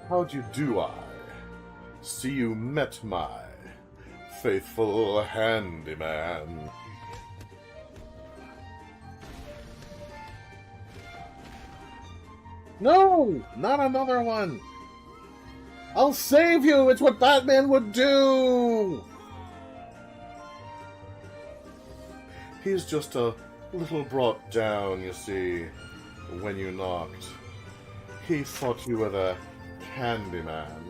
How do I? See you met my faithful handyman. No! Not another one! I'll save you! It's what Batman would do! He's just a little brought down, you see, when you knocked. He thought you were the handyman.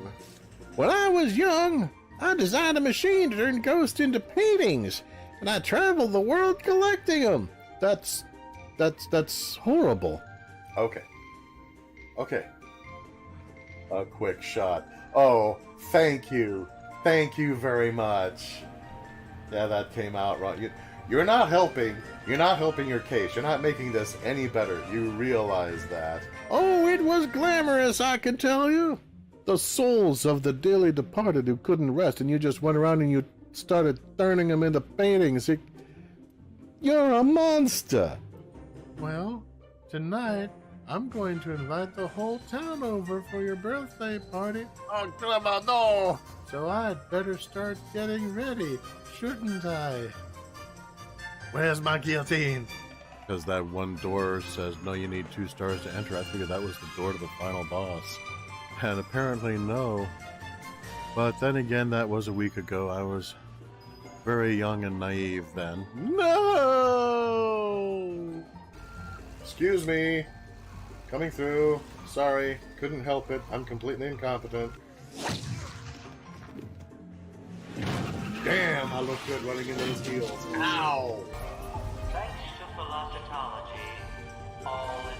When I was young, I designed a machine to turn ghosts into paintings, and I traveled the world collecting them. That's horrible. Okay. A quick shot. Oh, thank you. Thank you very much. Yeah, that came out wrong. You're not helping. You're not helping your case. You're not making this any better. You realize that. Oh, it was glamorous, I can tell you. The souls of the dearly departed who couldn't rest, and you just went around and you started turning them into paintings. You're a monster. Well, tonight, I'm going to invite the whole town over for your birthday party. Oh, no! So I'd better start getting ready, shouldn't I? Where's my guillotine? Because that one door says, no, you need 2 stars to enter. I figured that was the door to the final boss. And apparently no. But then again, that was a week ago. I was very young and naive then. No! Excuse me. Coming through. Sorry. Couldn't help it. I'm completely incompetent. Damn, I look good running into those heels. Ow! Thanks to philosophy, all is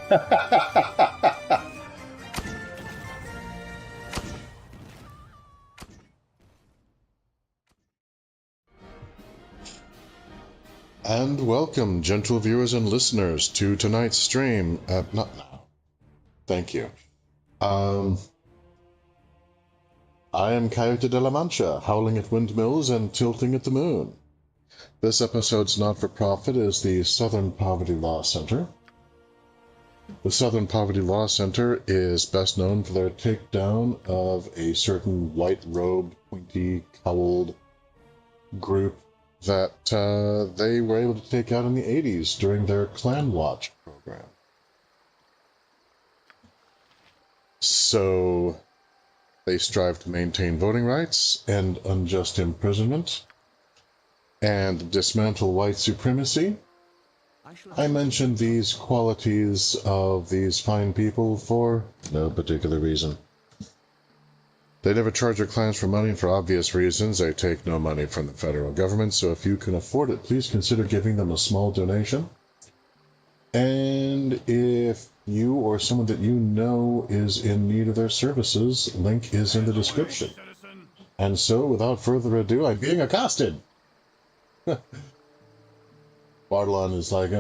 forgiven. And welcome, gentle viewers and listeners, to tonight's stream. Not now. Thank you. I am Coyote de la Mancha, howling at windmills and tilting at the moon. This episode's not-for-profit is the Southern Poverty Law Center. The Southern Poverty Law Center is best known for their takedown of a certain white-robed, pointy-cowled group that they were able to take out in the 80s during their Clan Watch program. So they strive to maintain voting rights and unjust imprisonment and dismantle white supremacy. I mentioned these qualities of these fine people for no particular reason. They never charge their clients for money for obvious reasons. They take no money from the federal government, so if you can afford it, please consider giving them a small donation. And if you or someone that you know is in need of their services, link is in the description. And so, without further ado, I'm being accosted. Bartlon is like,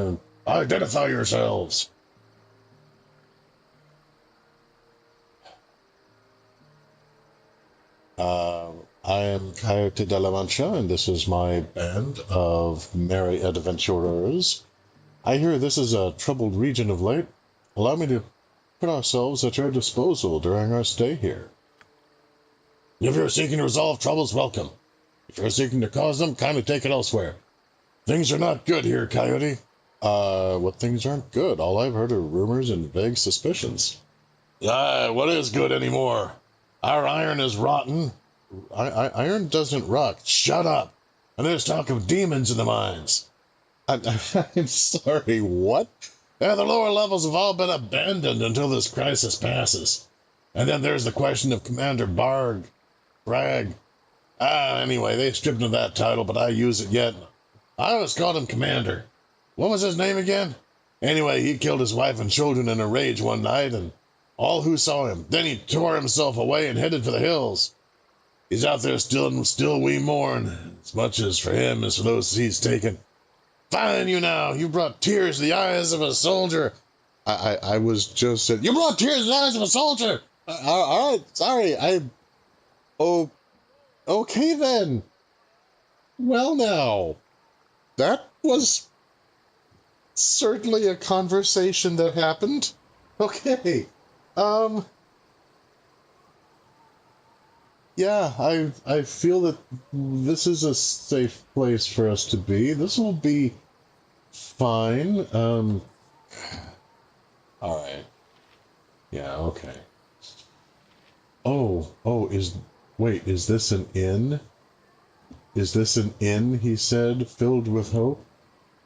identify yourselves. I am Coyote de la Mancha, and this is my band of merry adventurers. I hear this is a troubled region of late. Allow me to put ourselves at your disposal during our stay here. If you're seeking to resolve troubles, welcome. If you're seeking to cause them, kindly take it elsewhere. Things are not good here, Coyote. What things aren't good? All I've heard are rumors and vague suspicions. What is good anymore? Our iron is rotten. Iron doesn't rot. Shut up. And there's talk of demons in the mines. I'm sorry, what? Yeah, the lower levels have all been abandoned until this crisis passes. And then there's the question of Commander Bragg. Anyway, they stripped him of that title, but I use it yet. I always called him Commander. What was his name again? Anyway, he killed his wife and children in a rage one night, and all who saw him. Then he tore himself away and headed for the hills. He's out there still, and still we mourn, as much as for him as for those he's taken. Fine, you now. You brought tears to the eyes of a soldier. I was just said, you brought tears to the eyes of a soldier. All right, sorry. Oh, okay then. Well now, that was certainly a conversation that happened. Okay. Yeah, I feel that this is a safe place for us to be. This will be fine. All right. Yeah, okay. Wait, is this an inn? Is this an inn, he said, filled with hope?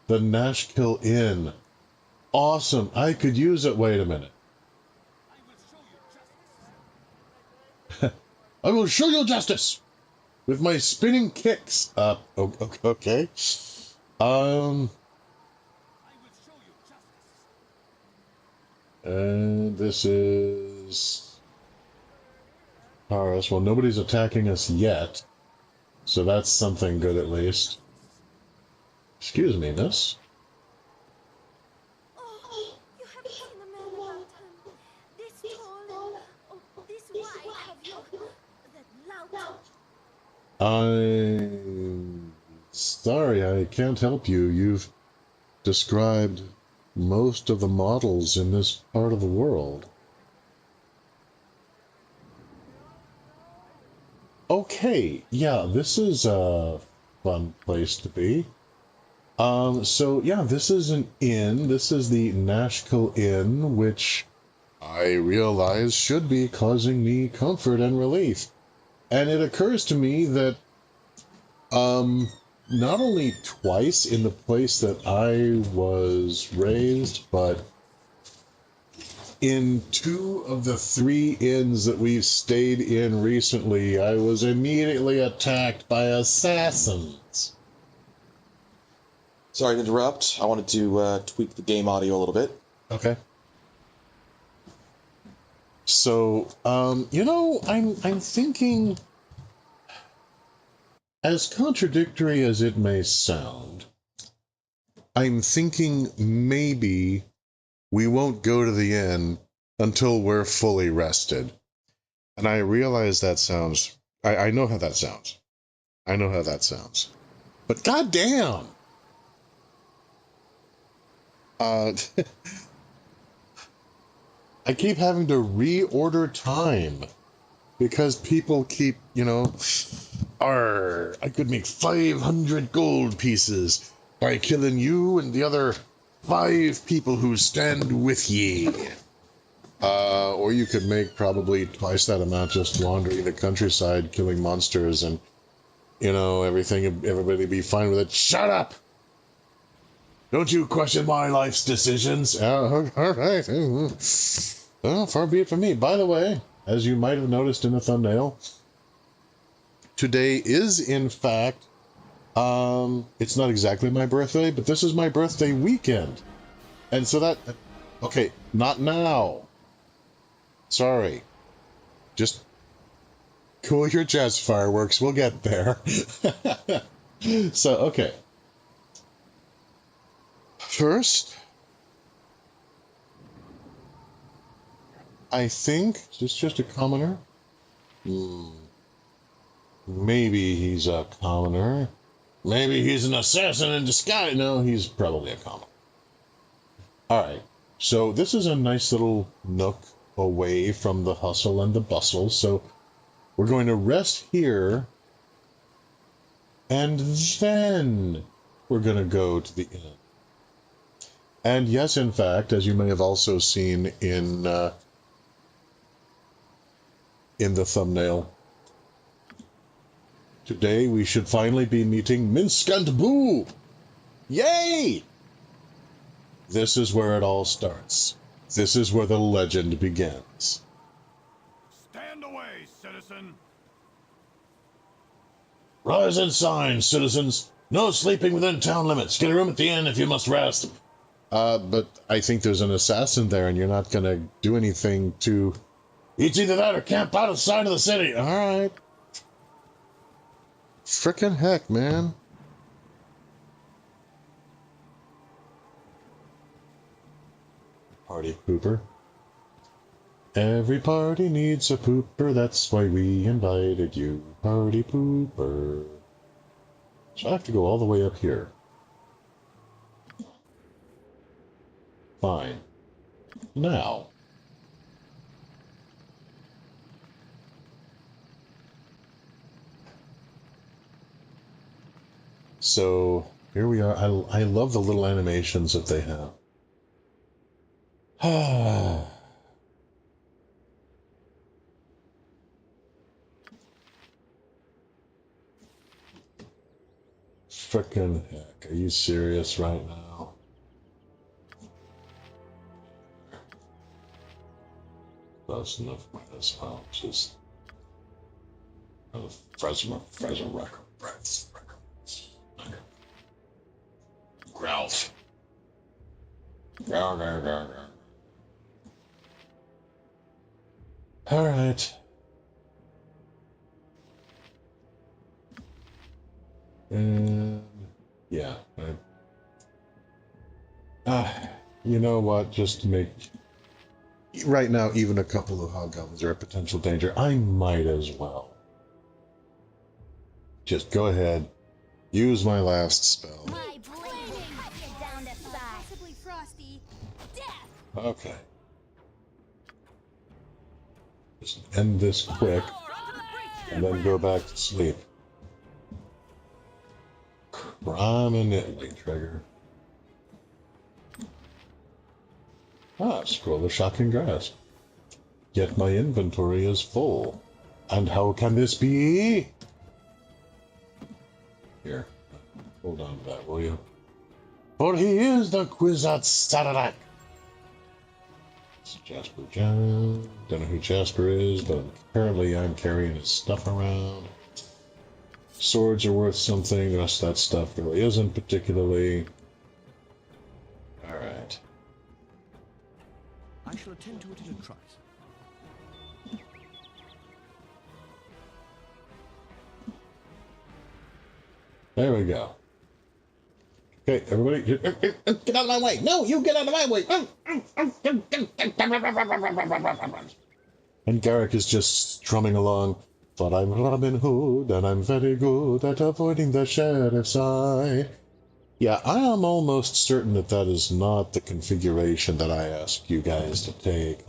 The Nashkill Inn. Awesome. I could use it. Wait a minute. I will show you justice with my spinning kicks. Okay. And this is Paris. Well, nobody's attacking us yet, so that's something good at least. Excuse me, miss. Oh, you haven't seen a man about him. This tall and this wide have you. That loud. I'm sorry, I can't help you. You've described most of the models in this part of the world. Okay, yeah, this is a fun place to be. So yeah, this is an inn. This is the Nashkill Inn, which I realize should be causing me comfort and relief. And it occurs to me that, not only twice in the place that I was raised, but in 2 of the 3 inns that we've stayed in recently, I was immediately attacked by assassins. Sorry to interrupt. I wanted to tweak the game audio a little bit. Okay. So, I'm thinking, as contradictory as it may sound, I'm thinking maybe we won't go to the inn until we're fully rested. And I realize that sounds... I know how that sounds. I know how that sounds. But goddamn! I keep having to reorder time because people keep, I could make 500 gold pieces by killing you and the other 5 people who stand with ye. Or you could make probably twice that amount just wandering the countryside, killing monsters, and, everybody be fine with it. Shut up! Don't you question my life's decisions. All right. Well, far be it from me. By the way, as you might have noticed in the thumbnail, today is, in fact, it's not exactly my birthday, but this is my birthday weekend. And so okay, not now. Sorry. Just cool your jets, fireworks. We'll get there. So, okay. First, I think, is this just a commoner? Maybe he's a commoner. Maybe he's an assassin in disguise. No, he's probably a commoner. Alright, so this is a nice little nook away from the hustle and the bustle, so we're going to rest here, and then we're going to go to the inn. And yes, in fact, as you may have also seen in the thumbnail, today we should finally be meeting Minsc and Boo! Yay! This is where it all starts. This is where the legend begins. Stand away, citizen! Rise and sign, citizens. No sleeping within town limits. Get a room at the inn if you must rest. But I think there's an assassin there, and you're not going to do anything to... It's either that or camp out of sight of the city. All right. Frickin' heck, man. Party pooper. Every party needs a pooper, that's why we invited you. Party pooper. So I have to go all the way up here. Fine. Now. So here we are. I love the little animations that they have. Frickin' heck, are you serious right now? That's enough as well. Just Fresno record breaths. Growth. All right. And yeah, you know what? Just to make right now, even a couple of hobgoblins are a potential danger. I might as well just go ahead, use my last spell. My blade cut you down to size. Possibly frosty. Death. Okay. Just end this quick, and then go back to sleep. Prominently trigger. Scroll of shocking grasp. Yet my inventory is full. And how can this be? Here, hold on to that, will you? For he is the Kwisatz Haderach. It's Jasper John. Don't know who Jasper is, but apparently I'm carrying his stuff around. Swords are worth something. The rest of that stuff really isn't particularly. All right. I shall attend to it in a trice. There we go. Okay, everybody, get out of my way! No, you get out of my way! And Garrick is just strumming along. But I'm Robin Hood, and I'm very good at avoiding the sheriff's eye. Yeah, I am almost certain that that is not the configuration that I asked you guys to take.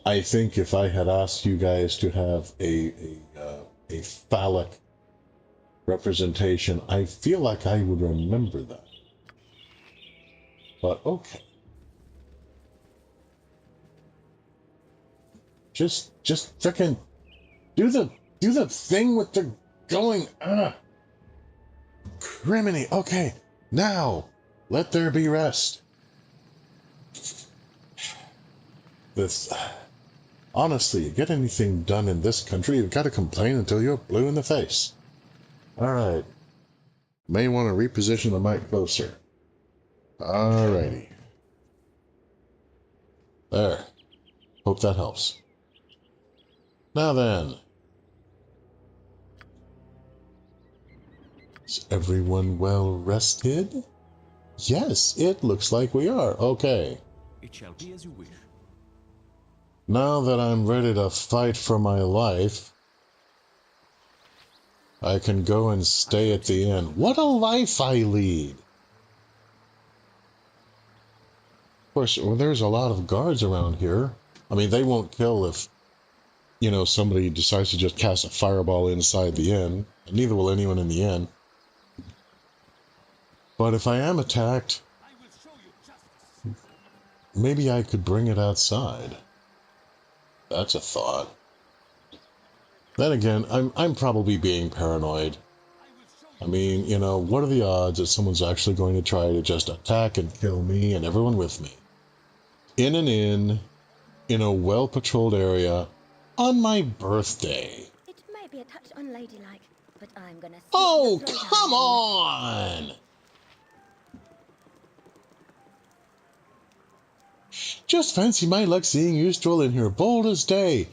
I think if I had asked you guys to have a phallic representation, I feel like I would remember that. But okay. Just frickin' do the thing with the going. Criminy. Okay, now let there be rest. This, honestly, you get anything done in this country, you've got to complain until you're blue in the face. All right. May want to reposition the mic closer. Alrighty. There. Hope that helps. Now then, is everyone well rested? Yes, it looks like we are. Okay. It shall be as you wish. Now that I'm ready to fight for my life, I can go and stay at the inn. What a life I lead! Of course, well, there's a lot of guards around here. I mean, they won't kill if, you know, somebody decides to just cast a fireball inside the inn, and neither will anyone in the inn. But if I am attacked, maybe I could bring it outside. That's a thought. Then again, I'm probably being paranoid. I mean, you know, what are the odds that someone's actually going to try to just attack and kill me and everyone with me? In an inn, in a well-patrolled area, on my birthday. It may be a touch unladylike, but I'm gonna. Oh, come on! Just fancy my luck seeing you stroll in here bold as day.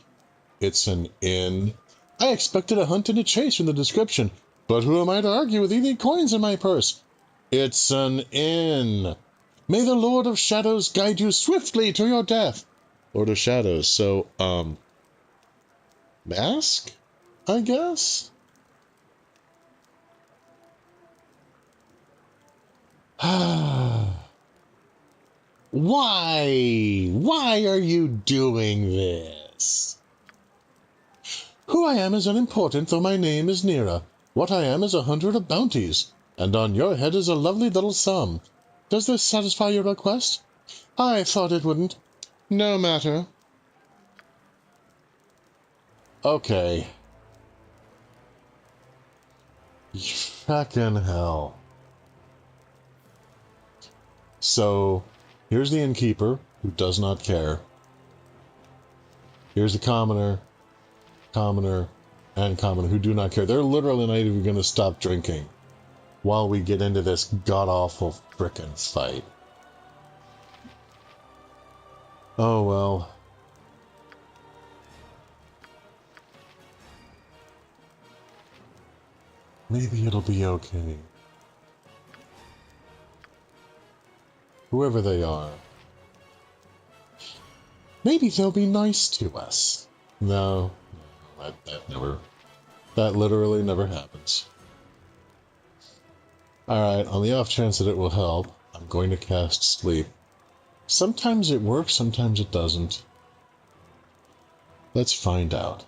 It's an inn. I expected a hunt and a chase from the description, but who am I to argue with any coins in my purse? It's an inn. May the Lord of Shadows guide you swiftly to your death. Lord of Shadows, so, mask? I guess? Why? Why are you doing this? Who I am is unimportant, though my name is Nira. What I am is 100 of bounties, and on your head is a lovely little sum. Does this satisfy your request? I thought it wouldn't. No matter. Okay. Fucking hell. So, here's the innkeeper, who does not care. Here's the commoner, and commoner, who do not care. They're literally not even going to stop drinking while we get into this god-awful frickin' fight. Oh, well. Maybe it'll be okay. Whoever they are. Maybe they'll be nice to us. No, that literally never happens. Alright, on the off chance that it will help, I'm going to cast Sleep. Sometimes it works, sometimes it doesn't. Let's find out.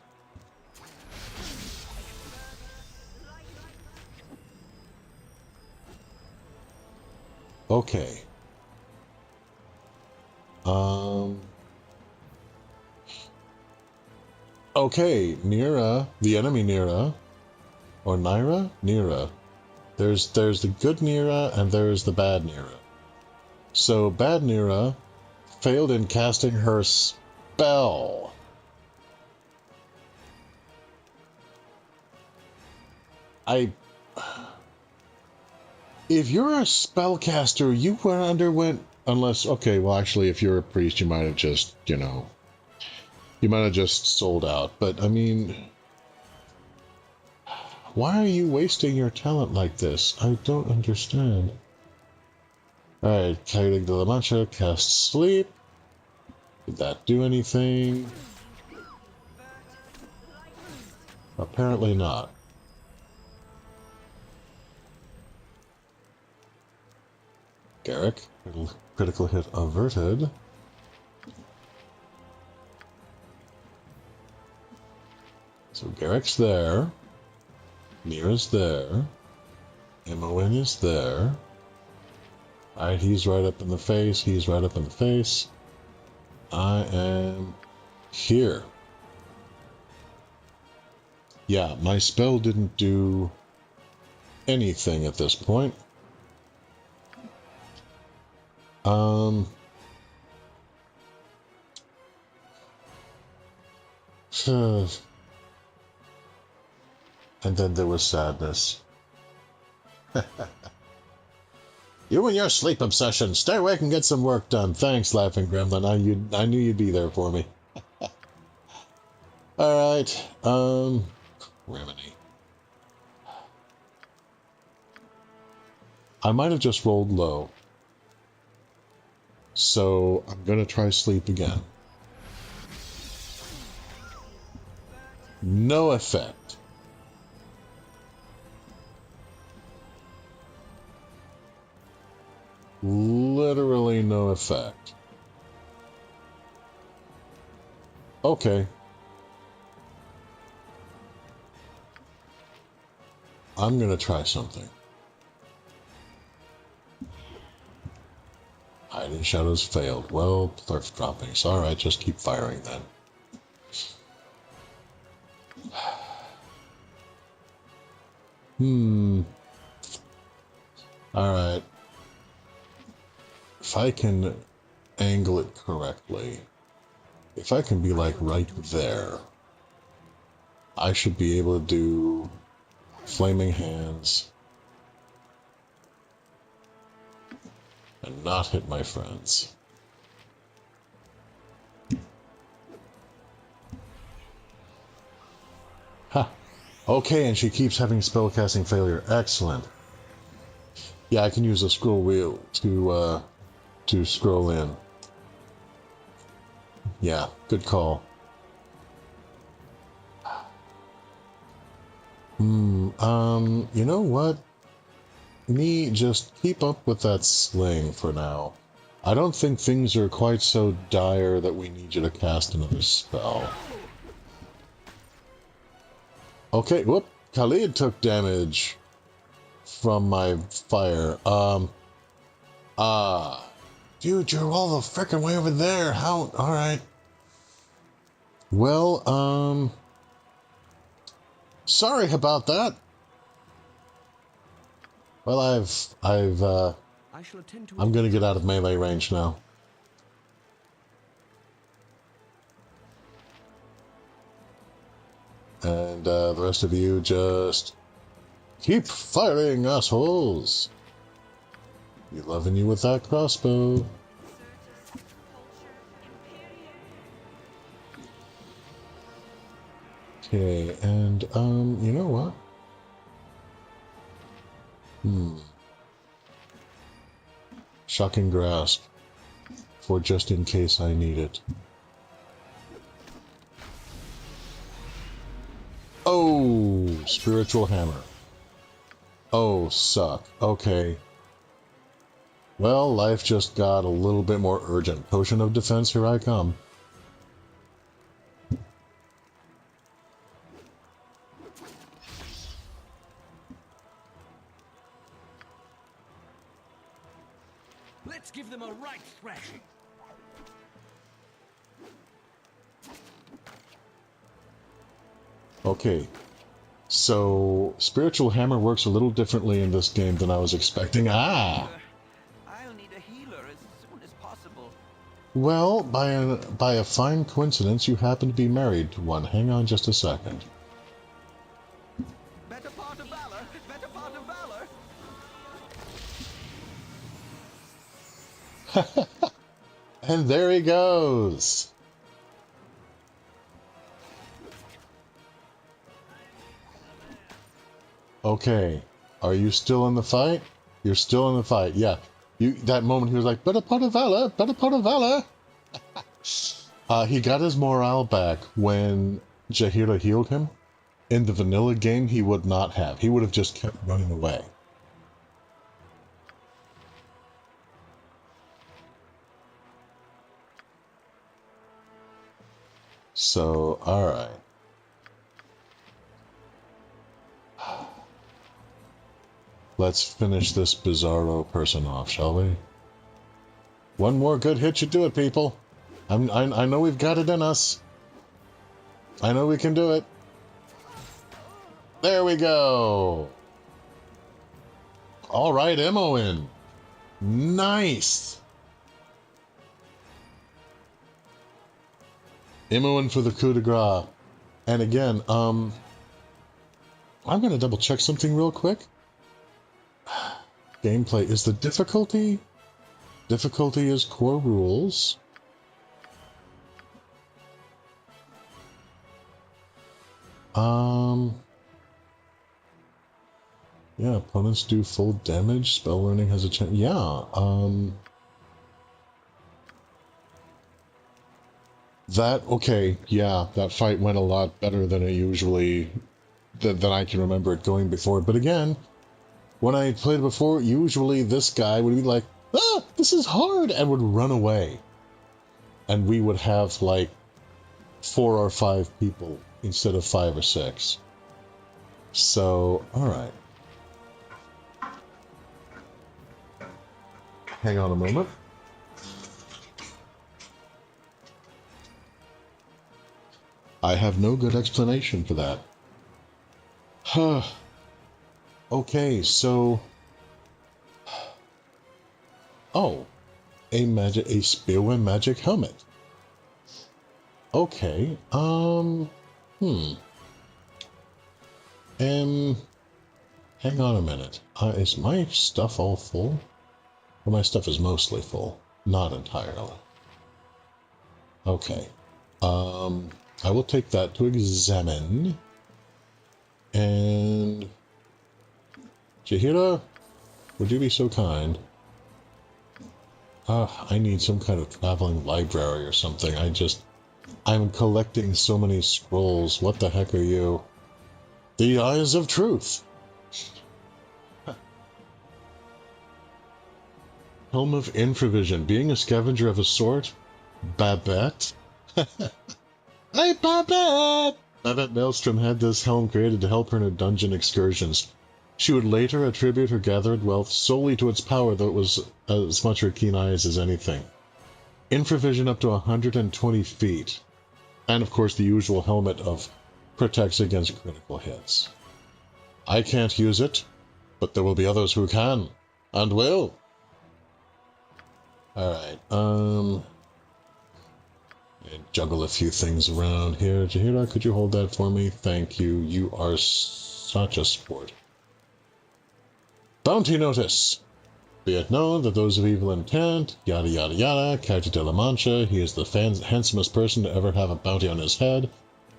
Okay. Okay, Nira, the enemy Nira, or Nira? Nira. There's the good Nira and there's the bad Nira. So bad Nira failed in casting her spell. If you're a spellcaster, you underwent, unless, okay, well actually if you're a priest you might have just, you know, you might have just sold out, but I mean, why are you wasting your talent like this? I don't understand. Alright, Coyote de la Mancha casts Sleep. Did that do anything? Apparently not. Garrick, critical hit averted. So Garrick's there. Mira's there. MON is there. Alright, he's right up in the face. He's right up in the face. I am here. Yeah, my spell didn't do anything at this point. And then there was sadness. You and your sleep obsession. Stay awake and get some work done. Thanks, Laughing Gremlin. I knew you'd be there for me. Alright, Remedy. I might have just rolled low. So, I'm gonna try sleep again. No effect. Literally no effect. Okay. I'm gonna try something. Hiding shadows failed. Well, thirst droppings. Alright, just keep firing then. Alright. If I can angle it correctly, if I can be like right there, I should be able to do flaming hands and not hit my friends. Ha! Okay, and she keeps having spellcasting failure. Excellent. Yeah, I can use a scroll wheel to scroll in. Yeah, good call. You know what? Just keep up with that sling for now. I don't think things are quite so dire that we need you to cast another spell. Okay, whoop. Khalid took damage from my fire. Dude, you're all the frickin' way over there. How? Alright. Well, sorry about that. Well, I shall attend to I'm gonna get out of melee range now. And, the rest of you just keep firing, assholes. Be loving you with that crossbow. Okay, and, you know what? Shocking grasp. For just in case I need it. Oh, spiritual hammer. Oh, suck. Okay. Well, life just got a little bit more urgent. Potion of defense, here I come. Let's give them a right thrashing. Okay. So, spiritual hammer works a little differently in this game than I was expecting. Ah! I'll need a healer as soon as possible. Well, by a fine coincidence, you happen to be married to one. Hang on just a second. Better part of valor! Better part of valor! And there he goes! Okay, are you still in the fight? You're still in the fight, yeah. That moment he was like, better part of valor, better part of valor! He got his morale back when Jaheira healed him. In the vanilla game, he would not have. He would have just kept running away. So, alright. Let's finish this bizarro person off, shall we? One more good hit should do it, people. I know we've got it in us. I know we can do it. There we go. All right, ammo in. Nice. Ammo in for the coup de grace. And again, I'm going to double check something real quick. Gameplay is the difficulty. Difficulty is core rules. Yeah, opponents do full damage. Spell learning has a chance. Yeah, okay, yeah, that fight went a lot better than it usually, than I can remember it going before. But again, when I played before, usually this guy would be like, ah, this is hard, and would run away. And we would have like 4 or 5 people instead of 5 or 6. So, alright. Hang on a moment. I have no good explanation for that. Huh. Okay, so... Oh. A spearwing magic helmet. Okay, hang on a minute. Is my stuff all full? Well, my stuff is mostly full. Not entirely. Okay. I will take that to examine. And... Jaheira, would you be so kind? I need some kind of traveling library or something. I'm collecting so many scrolls. What the heck are you? The Eyes of Truth. Helm of Infravision. Being a scavenger of a sort? Babette? Hey, Babette! Yvette Maelstrom had this helm created to help her in her dungeon excursions. She would later attribute her gathered wealth solely to its power, though it was as much her keen eyes as anything. Infravision up to 120 feet, and of course the usual helmet of protects against critical hits. I can't use it, but there will be others who can, and will. Alright, and juggle a few things around here. Jahira, could you hold that for me? Thank you. You are such a sport. Bounty notice. Be it known that those of evil intent, yada yada yada, Coyote de la Mancha, he is the handsomest person to ever have a bounty on his head.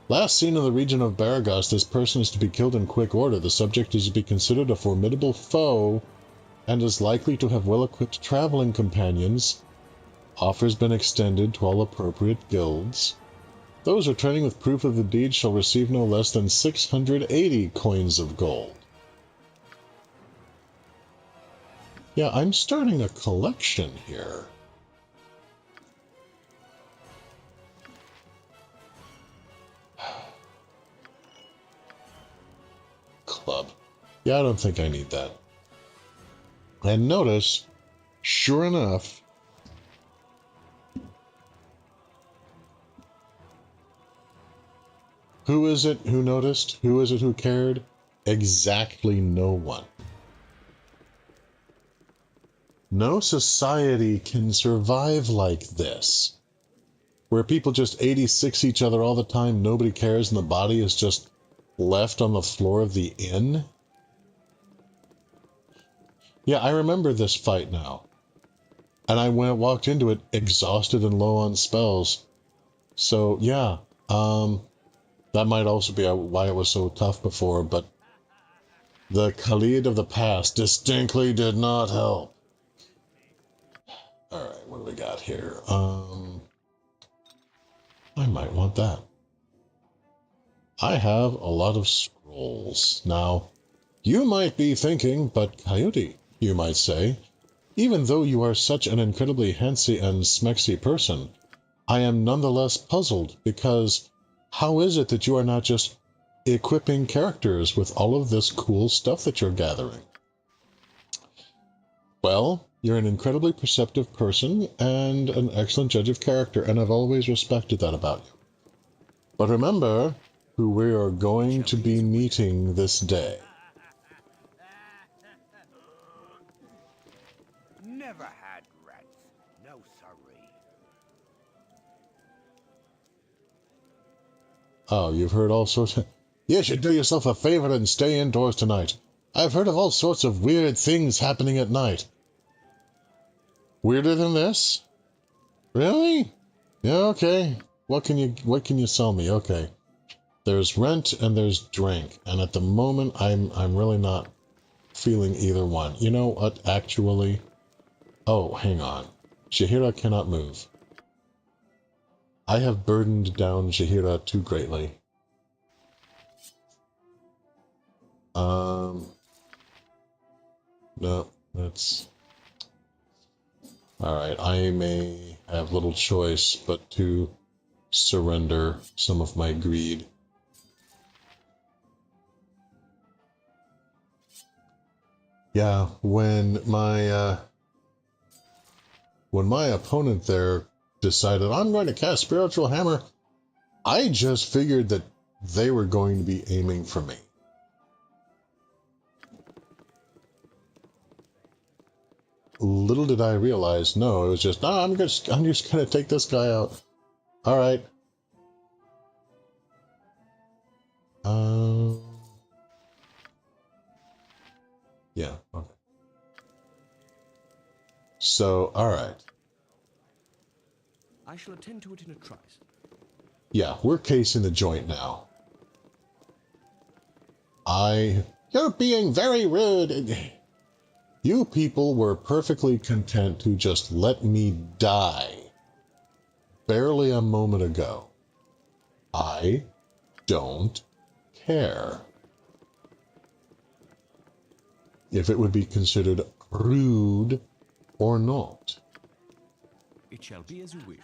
Last seen in the region of Baragos, this person is to be killed in quick order. The subject is to be considered a formidable foe and is likely to have well-equipped traveling companions. Offer's been extended to all appropriate guilds. Those returning with proof of the deed shall receive no less than 680 coins of gold. Yeah, I'm starting a collection here. Club. Yeah, I don't think I need that. And notice, sure enough, who is it who noticed? Who is it who cared? Exactly no one. No society can survive like this, where people just 86 each other all the time, nobody cares, and the body is just left on the floor of the inn. Yeah, I remember this fight now. And I walked into it exhausted and low on spells. So, yeah, that might also be why it was so tough before, but the Khalid of the past distinctly did not help. Alright, what do we got here? I might want that. I have a lot of scrolls. Now, you might be thinking, but Coyote, you might say, even though you are such an incredibly handsy and smexy person, I am nonetheless puzzled, because how is it that you are not just equipping characters with all of this cool stuff that you're gathering? Well, you're an incredibly perceptive person and an excellent judge of character, and I've always respected that about you. But remember who we are going to be meeting this day. Never had rats. No siree. Oh, you've heard all sorts of... You should do yourself a favor and stay indoors tonight. I've heard of all sorts of weird things happening at night. Weirder than this? Really? Yeah, okay. What can you sell me? Okay. There's rent and there's drink, and at the moment I'm really not feeling either one. You know what, actually? Oh, hang on. Jahira cannot move. I have burdened down Jahira too greatly. No, that's... Alright, I may have little choice but to surrender some of my greed. Yeah, when my opponent there decided, I'm going to cast Spiritual Hammer, I just figured that they were going to be aiming for me. Little did I realize, no, it was just, I'm just gonna take this guy out. Alright. Yeah, okay. So, alright. I shall attend to it in a trice. Yeah, we're casing the joint now. You're being very rude. You people were perfectly content to just let me die barely a moment ago. I don't care if it would be considered rude or not. It shall be as you wish.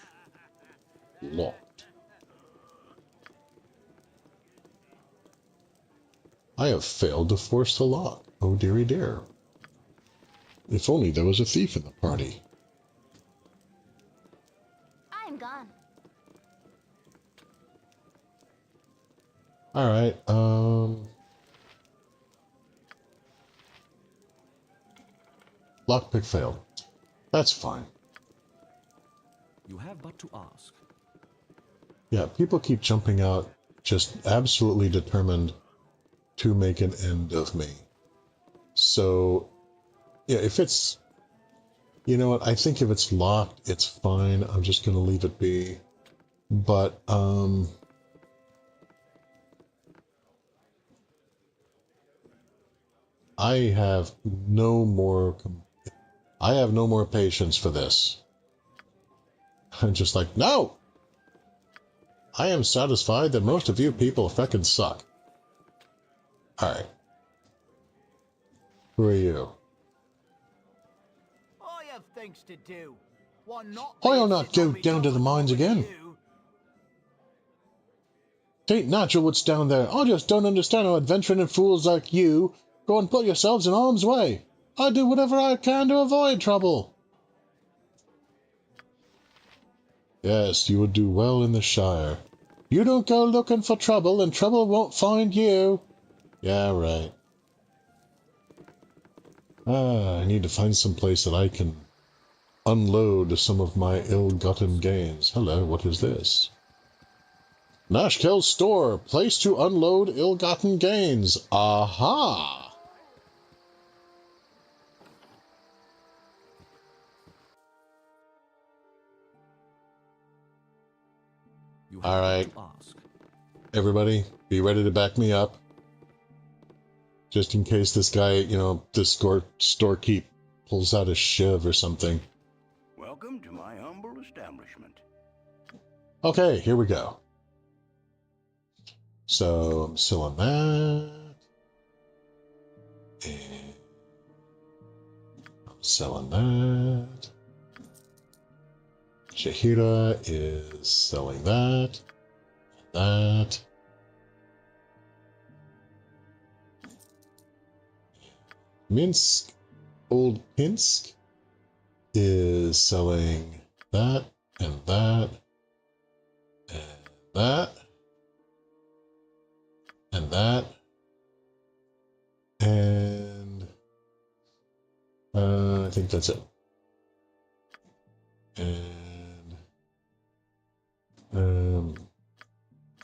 Locked. I have failed to force the lock. Oh dearie dear. If only there was a thief in the party. I'm gone. Alright, lockpick failed. That's fine. You have but to ask. Yeah, people keep jumping out, just absolutely determined to make an end of me. So, yeah, if it's... You know what, I think if it's locked, it's fine. I'm just gonna leave it be. But, I have no more patience for this. I'm just like, no! I am satisfied that most of you people feckin' suck. Alright. Who are you? I have things to do. Why not? I'll not go down to the mines again. Tain't natural what's down there. I just don't understand how adventuring fools like you go and put yourselves in harm's way. I do whatever I can to avoid trouble. Yes, you would do well in the Shire. You don't go looking for trouble, and trouble won't find you. Yeah, right. I need to find some place that I can unload some of my ill-gotten gains. Hello, what is this? Nashkel's store, place to unload ill-gotten gains. Aha! All right, everybody, be ready to back me up. Just in case this guy, you know, this storekeep pulls out a shiv or something. Welcome to my humble establishment. Okay, here we go. So I'm selling that. And I'm selling that. Shahira is selling that. That. Minsc, old Minsc, is selling that and that and that and that and I think that's it. And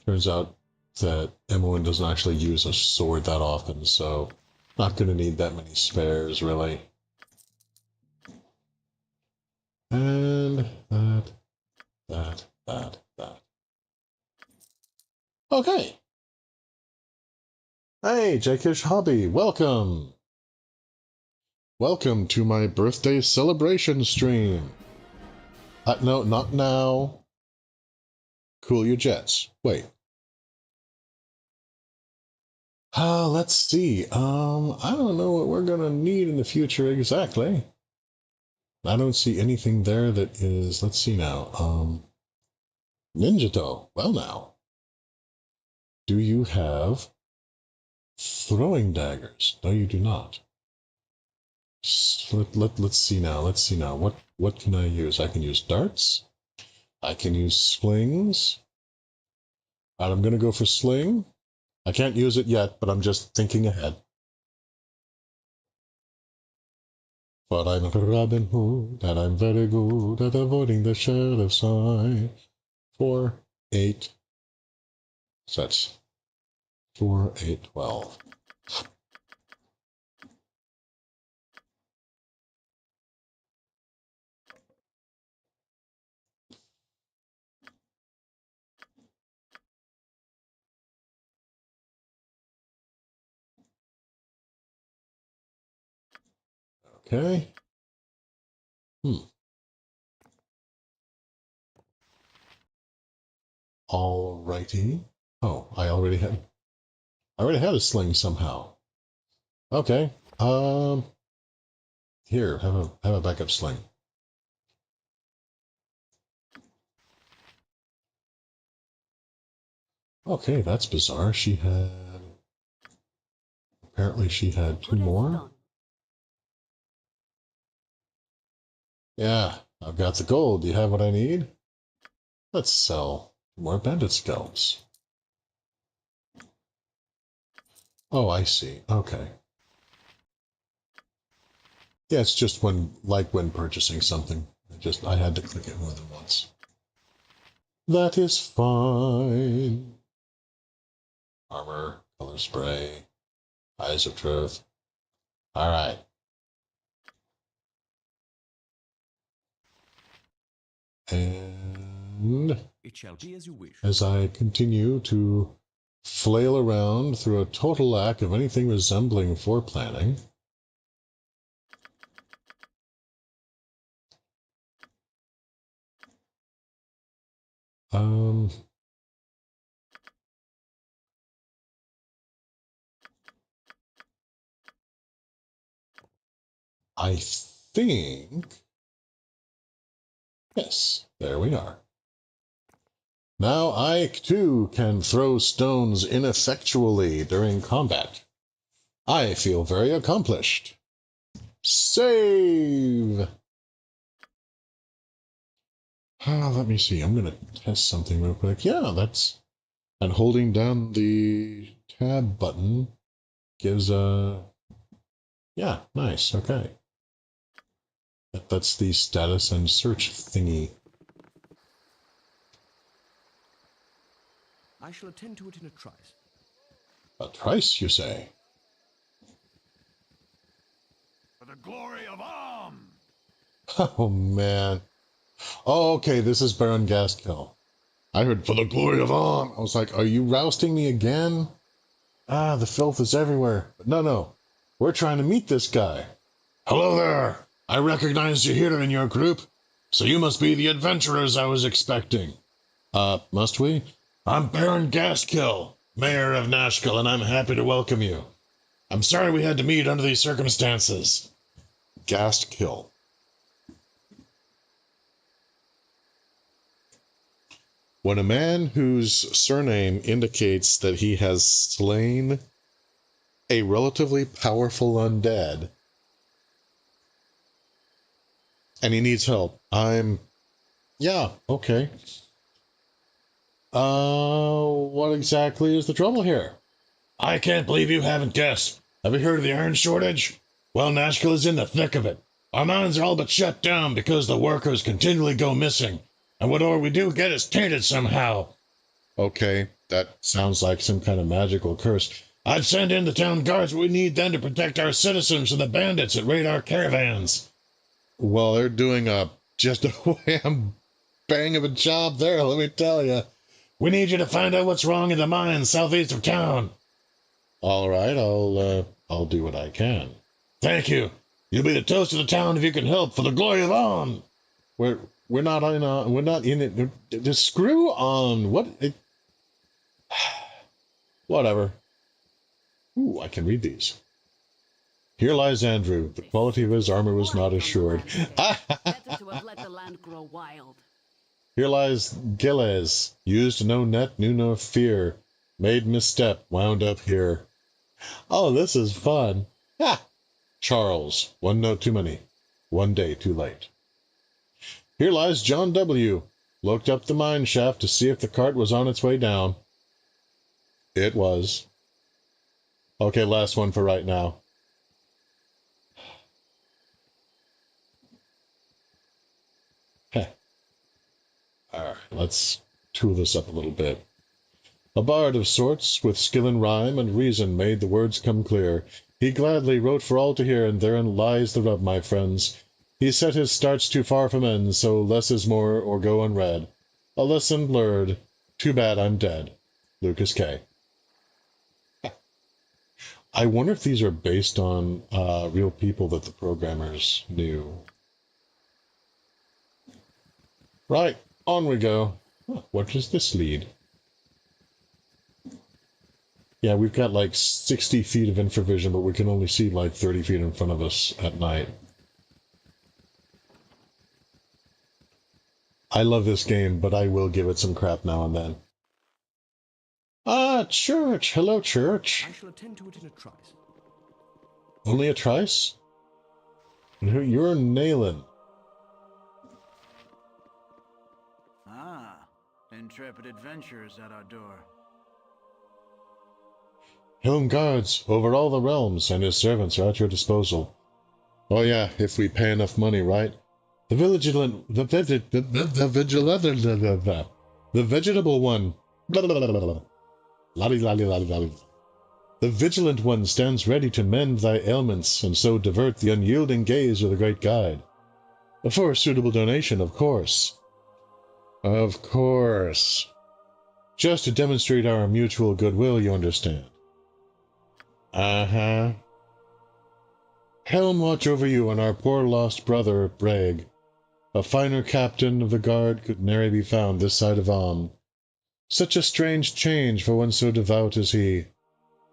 turns out that Emmeline doesn't actually use a sword that often, so not going to need that many spares, really. And that. Okay. Hey, Jakish Hobby, welcome! Welcome to my birthday celebration stream. No, not now. Cool your jets. Wait. Let's see. I don't know what we're gonna need in the future exactly. I don't see anything there that is, let's see now. Ninjato. Well now. Do you have throwing daggers? No, you do not. Let's see now. Let's see now. What can I use? I can use darts. I can use slings. Alright, I'm gonna go for sling. I can't use it yet, but I'm just thinking ahead. But I'm Robin Hood, and I'm very good at avoiding the sheriff's eye. 4, 8. So that's 4, 8, 12. Okay. Alrighty. Oh, I already had a sling somehow. Okay. Here, have a backup sling. Okay, that's bizarre. She had apparently she had 2 more. Yeah, I've got the gold. Do you have what I need? Let's sell more bandit scalps. Oh, I see. Okay. Yeah, it's just when purchasing something. I had to click it more than once. That is fine. Armor, color spray, eyes of truth. All right. And It shall be as you wish. as I continue to flail around through a total lack of anything resembling foreplanning, I think, yes, there we are. Now I, too, can throw stones ineffectually during combat. I feel very accomplished. Save! Let me see. I'm going to test something real quick. Yeah, that's... And holding down the tab button gives a... Yeah, nice. Okay. That's the status and search thingy. I shall attend to it in a trice. A trice, you say? For the glory of Am! Oh, man. Oh, okay, this is Baron Gaskill. I heard, for the glory of Am. I was like, are you rousting me again? Ah, the filth is everywhere. But no. We're trying to meet this guy. Hello there. I recognize you here in your group. So you must be the adventurers I was expecting. Must we? I'm Baron Gaskill, Mayor of Nashkel, and I'm happy to welcome you. I'm sorry we had to meet under these circumstances. Gaskill. When a man whose surname indicates that he has slain a relatively powerful undead, and he needs help, yeah, okay. What exactly is the trouble here? I can't believe you haven't guessed. Have you heard of the iron shortage? Well, Nashkel is in the thick of it. Our mines are all but shut down because the workers continually go missing. And whatever we do get is tainted somehow. Okay, that sounds like some kind of magical curse. I'd send in the town guards, but we need them to protect our citizens from the bandits that raid our caravans. Well, they're doing just a wham bang of a job there, let me tell you. We need you to find out what's wrong in the mines southeast of town. All right, I'll do what I can. Thank you. You'll be the toast of the town if you can help, for the glory of On. We're not in it. Just screw on. Whatever. Ooh, I can read these. Here lies Andrew. The quality of his armor was not assured. Better to have let the land grow wild. Here lies Gilles. Used no net, knew no fear. Made misstep, wound up here. Oh, this is fun. Ha! Charles. One note too many. One day too late. Here lies John W. Looked up the mine shaft to see if the cart was on its way down. It was. Okay, last one for right now. Heh. Alright, let's tool this up a little bit. A bard of sorts, with skill in rhyme and reason, made the words come clear. He gladly wrote for all to hear, and therein lies the rub, my friends. He set his starts too far from ends, so less is more, or go unread. A lesson blurred. Too bad I'm dead. Lucas K. I wonder if these are based on real people that the programmers knew. Right, on we go. What does this lead? Yeah, we've got like 60 feet of infravision, but we can only see like 30 feet in front of us at night. I love this game, but I will give it some crap now and then. Ah, Church! Hello, Church! I shall attend to it in a trice. Only a trice? You're nailing. Ah, intrepid adventurers at our door. Helm guards over all the realms, and his servants are at your disposal. Oh yeah, if we pay enough money, right? The vegetable one. The vigilant one stands ready to mend thy ailments, and so divert the unyielding gaze of the great guide. For a suitable donation, of course. Of course. Just to demonstrate our mutual goodwill, you understand. Uh-huh. Helm watch over you and our poor lost brother, Breg. A finer captain of the guard could nary be found this side of Am. Such a strange change for one so devout as he.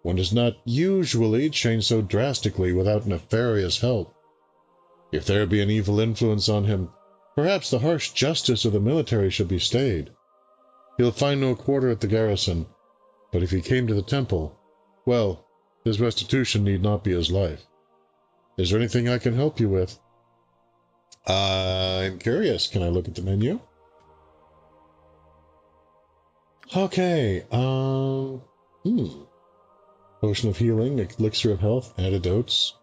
One does not usually change so drastically without nefarious help. If there be an evil influence on him, perhaps the harsh justice of the military should be stayed. He'll find no quarter at the garrison, but if he came to the temple, well, his restitution need not be his life. Is there anything I can help you with? I'm curious. Can I look at the menu? Okay, Potion of healing, elixir of health, antidotes,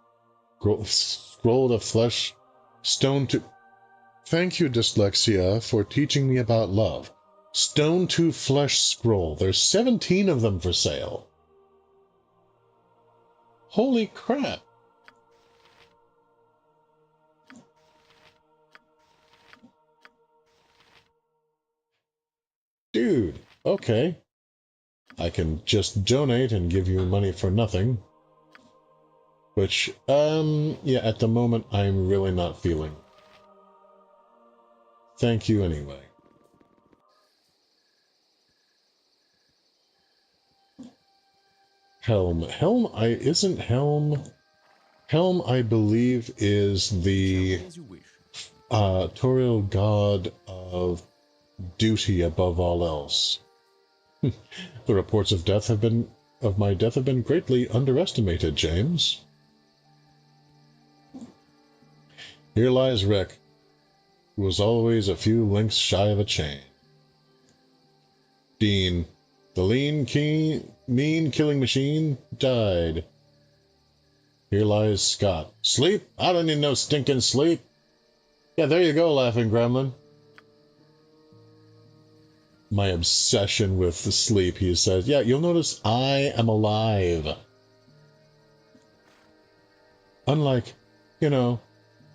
scroll of flesh, stone to... Thank you, Dyslexia, for teaching me about love. Stone to flesh scroll. There's 17 of them for sale. Holy crap. Dude, okay. I can just donate and give you money for nothing. Which, yeah, at the moment I'm really not feeling. Thank you anyway. Helm. Helm, Helm, I believe, is the Tauriel god of duty above all else. The reports of my death have been greatly underestimated, James. Here lies Rick, who was always a few links shy of a chain. Dean, the mean killing machine, died. Here lies Scott. Sleep? I don't need no stinking sleep. Yeah, there you go, laughing gremlin. My obsession with the sleep, he says. Yeah, you'll notice I am alive. Unlike, you know,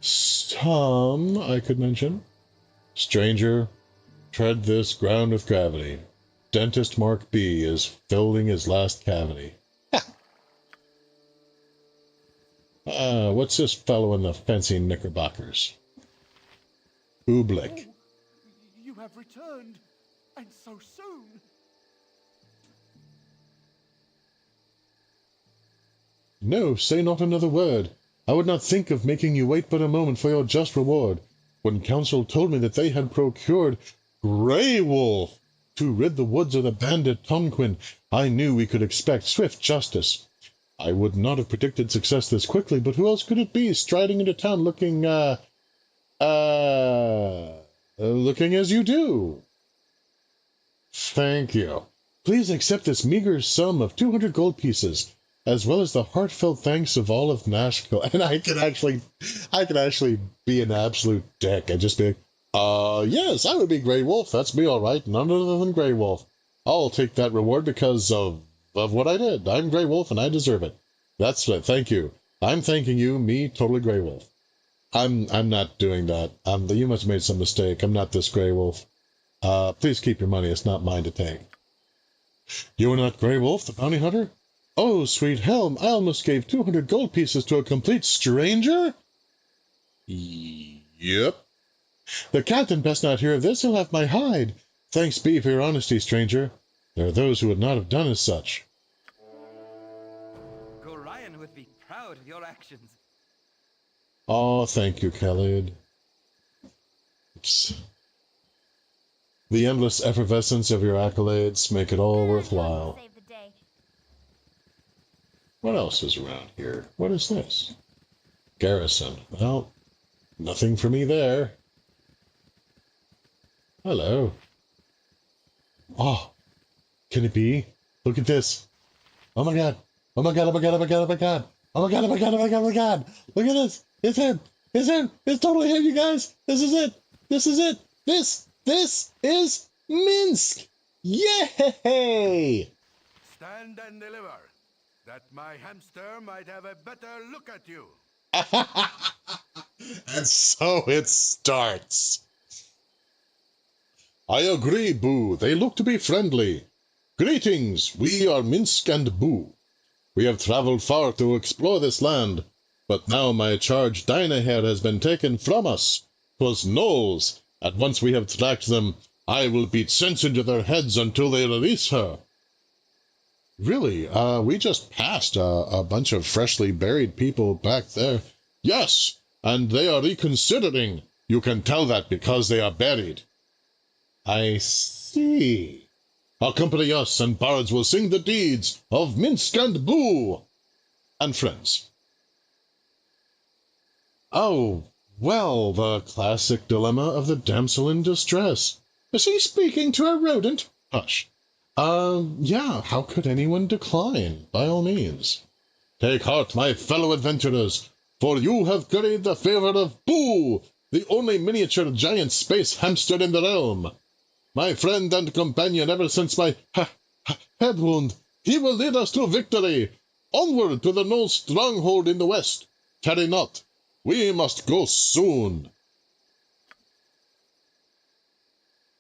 some I could mention. Stranger, tread this ground with gravity. Dentist Mark B is filling his last cavity. What's this fellow in the fancy knickerbockers? Ooblik. Oh, you have returned, and so soon. No, say not another word. I would not think of making you wait but a moment for your just reward. When council told me that they had procured Grey Wolf to rid the woods of the bandit Tonquin, I knew we could expect swift justice. I would not have predicted success this quickly, but who else could it be, striding into town looking, looking as you do? Thank you. Please accept this meager sum of 200 gold pieces, as well as the heartfelt thanks of all of Nashville. And I could actually be an absolute dick and just be like, yes, I would be Grey Wolf. That's me, all right. None other than Grey Wolf. I'll take that reward because of what I did. I'm Grey Wolf, and I deserve it. That's it. Thank you. I'm thanking you, me, totally Grey Wolf. I'm not doing that. You must have made some mistake. I'm not this Grey Wolf. Please keep your money. It's not mine to take. You are not Grey Wolf, the bounty hunter? Oh, sweet Helm, I almost gave 200 gold pieces to a complete stranger? Yep. The captain best not hear of this. He'll have my hide. Thanks be for your honesty, stranger. There are those who would not have done as such. Gorion would be proud of your actions. Oh, thank you, Khalid. Oops. The endless effervescence of your accolades make it all worthwhile. What else is around here? What is this? Garrison. Well, nothing for me there. Hello. Oh, can it be? Look at this. Oh my god. Oh my god, oh my god, oh my god, oh my god. Oh my god, oh my god, oh my god, oh my god. Look at this. It's him. It's him. It's totally him, you guys. This is it. This is it. This is Minsc. Yay! Stand and deliver, that my hamster might have a better look at you. And so it starts. I agree, Boo. They look to be friendly. Greetings. We are Minsc and Boo. We have traveled far to explore this land, but now my charge Dynahair has been taken from us. 'Twas gnolls, and once we have tracked them, I will beat sense into their heads until they release her. Really? We just passed a bunch of freshly buried people back there. Yes, and they are reconsidering. You can tell that because they are buried. I see. Accompany us, and bards will sing the deeds of Minsc and Boo and friends. Oh, well, the classic dilemma of the damsel in distress. Is he speaking to a rodent? Hush. Yeah, how could anyone decline? By all means. Take heart, my fellow adventurers, for you have gained the favor of Boo, the only miniature giant space hamster in the realm. My friend and companion ever since my head wound. He will lead us to victory. Onward to the Gnoll stronghold in the west. Tarry not. We must go soon.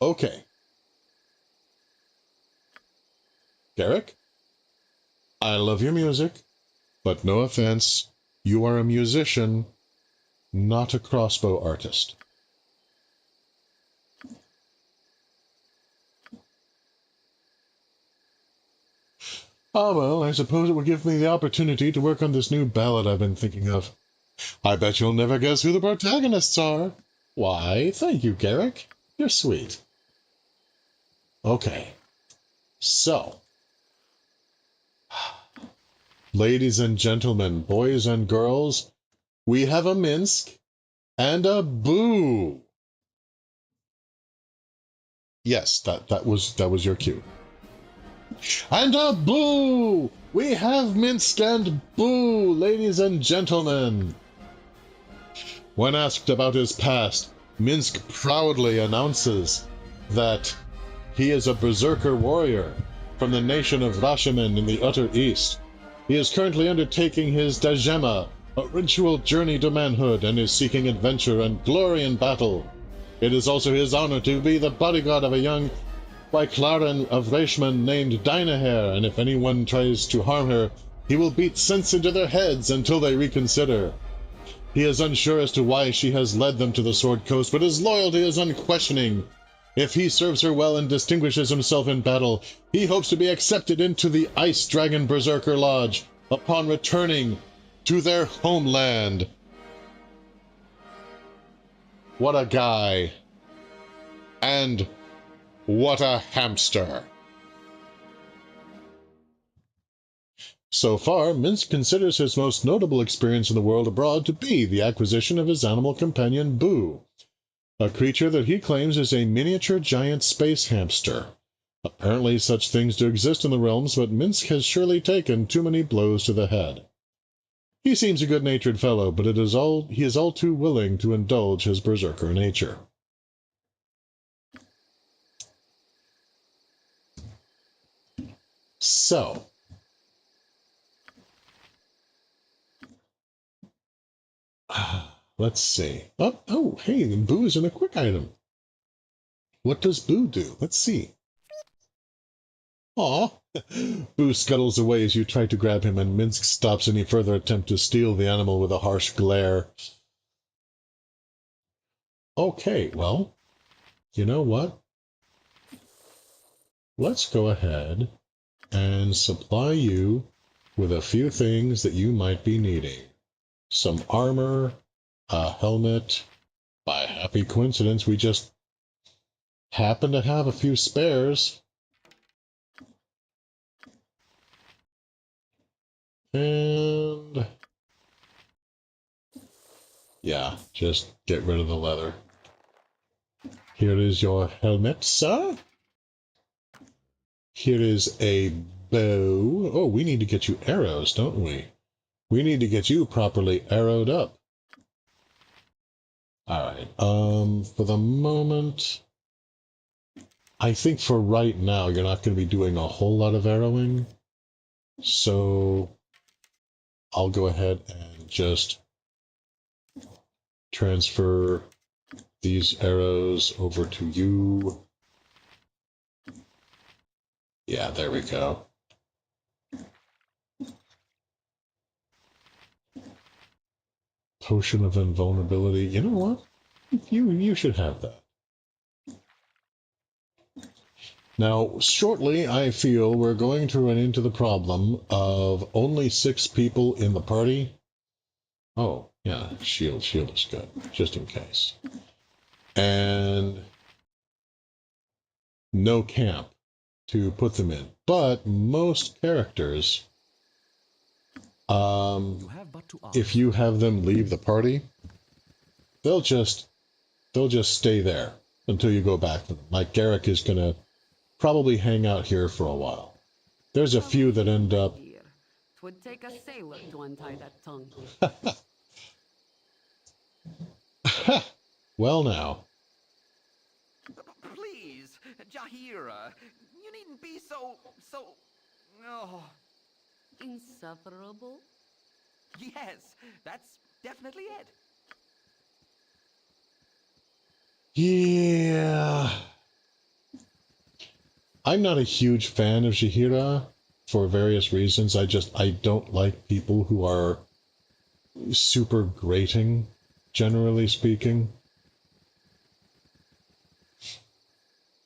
Okay. Garrick, I love your music, but no offense, you are a musician, not a crossbow artist. Ah, well, I suppose it would give me the opportunity to work on this new ballad I've been thinking of. I bet you'll never guess who the protagonists are. Why, thank you, Garrick. You're sweet. Okay. So, ladies and gentlemen, boys and girls, we have a Minsc and a Boo. Yes, that was your cue. And a Boo! We have Minsc and Boo, ladies and gentlemen. When asked about his past, Minsc proudly announces that he is a berserker warrior from the nation of Rashimen in the utter east. He is currently undertaking his Dajema, a ritual journey to manhood, and is seeking adventure and glory in battle. It is also his honor to be the bodyguard of a young Wyclaren of Rashimen named Dynahair, and if anyone tries to harm her, he will beat sense into their heads until they reconsider. He is unsure as to why she has led them to the Sword Coast, but his loyalty is unquestioning. If he serves her well and distinguishes himself in battle, he hopes to be accepted into the Ice Dragon Berserker Lodge upon returning to their homeland. What a guy. And what a hamster. So far, Minsc considers his most notable experience in the world abroad to be the acquisition of his animal companion Boo, a creature that he claims is a miniature giant space hamster. Apparently such things do exist in the realms, but Minsc has surely taken too many blows to the head. He seems a good-natured fellow, but he is all too willing to indulge his berserker nature. So, let's see. Oh, hey, Boo is in a quick item. What does Boo do? Let's see. Aw. Boo scuttles away as you try to grab him, and Minsc stops any further attempt to steal the animal with a harsh glare. Okay, well, you know what? Let's go ahead and supply you with a few things that you might be needing. Some armor, a helmet. By happy coincidence, we just happen to have a few spares. And yeah, just get rid of the leather. Here is your helmet, sir. Here is a bow. Oh, we need to get you arrows, don't we? We need to get you properly arrowed up. Alright, for the moment, I think for right now, you're not going to be doing a whole lot of arrowing. So, I'll go ahead and just transfer these arrows over to you. Yeah, there we go. Potion of invulnerability. You know what? You should have that. Now, shortly, I feel we're going to run into the problem of only 6 people in the party. Oh, yeah, shield is good, just in case. And no camp to put them in. But most characters, if you have them leave the party, they'll just stay there until you go back to them. Like Garrick is going to probably hang out here for a while. There's a few that end up... Twould take a sailor to untie that tongue. Well now. Please, Jahira, you needn't be so... Oh. Insufferable? Yes, that's definitely it. Yeah. I'm not a huge fan of Jahira for various reasons. I don't like people who are super grating, generally speaking.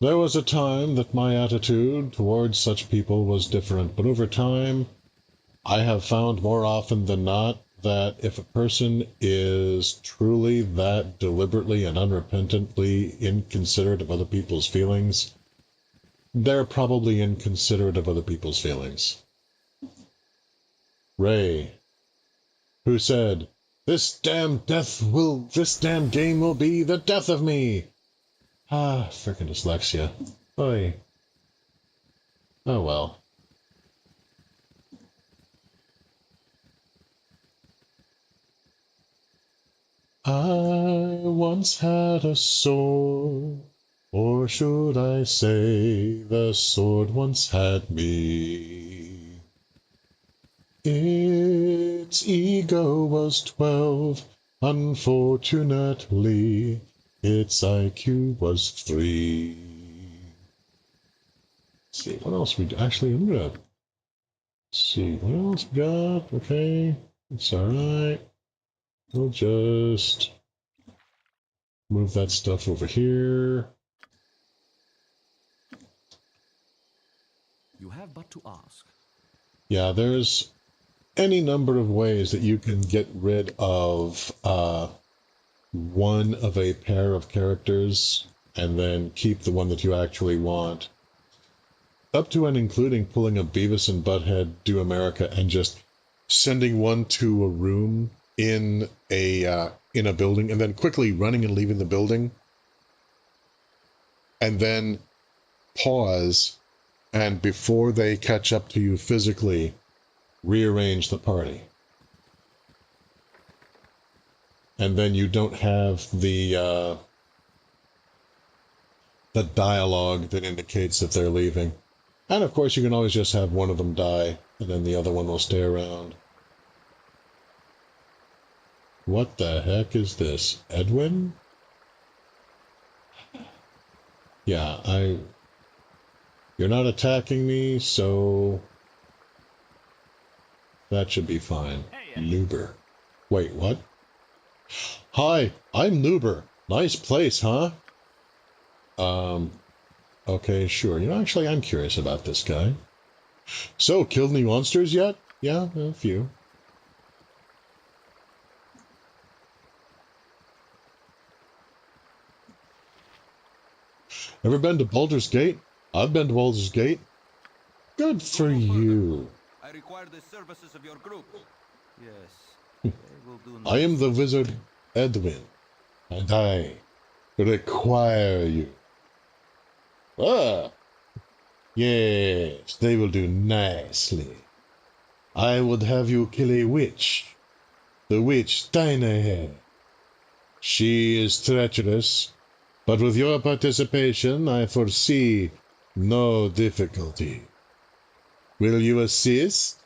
There was a time that my attitude towards such people was different, but over time, I have found more often than not that if a person is truly that deliberately and unrepentantly inconsiderate of other people's feelings, they're probably inconsiderate of other people's feelings. Ray, who said, this damn game will be the death of me. Ah, frickin' dyslexia. Oy. Oh well. I once had a sword, or should I say, the sword once had me. Its ego was 12, unfortunately, its IQ was 3. Let's see, what else we do? Actually, I'm gonna see what else we got. Okay, it's alright. We'll just move that stuff over here. You have but to ask. Yeah, there's any number of ways that you can get rid of one of a pair of characters and then keep the one that you actually want. Up to and including pulling a Beavis and Butthead Do America and just sending one to a room in a building and then quickly running and leaving the building and then pause and before they catch up to you physically, rearrange the party. And then you don't have the dialogue that indicates that they're leaving. And of course you can always just have one of them die and then the other one will stay around. What the heck is this? Edwin? Yeah, you're not attacking me, so that should be fine. Nuber. Wait, what? Hi, I'm Nuber. Nice place, huh? Okay, sure. You know, actually, I'm curious about this guy. So, killed any monsters yet? Yeah, a few. Ever been to Baldur's Gate? I've been to Baldur's Gate. Good for you. I require the services of your group. Yes, they will do I am the wizard Edwin, and I require you. Ah, yes, they will do nicely. I would have you kill a witch, the witch Dynahair. She is treacherous, but with your participation, I foresee no difficulty. Will you assist?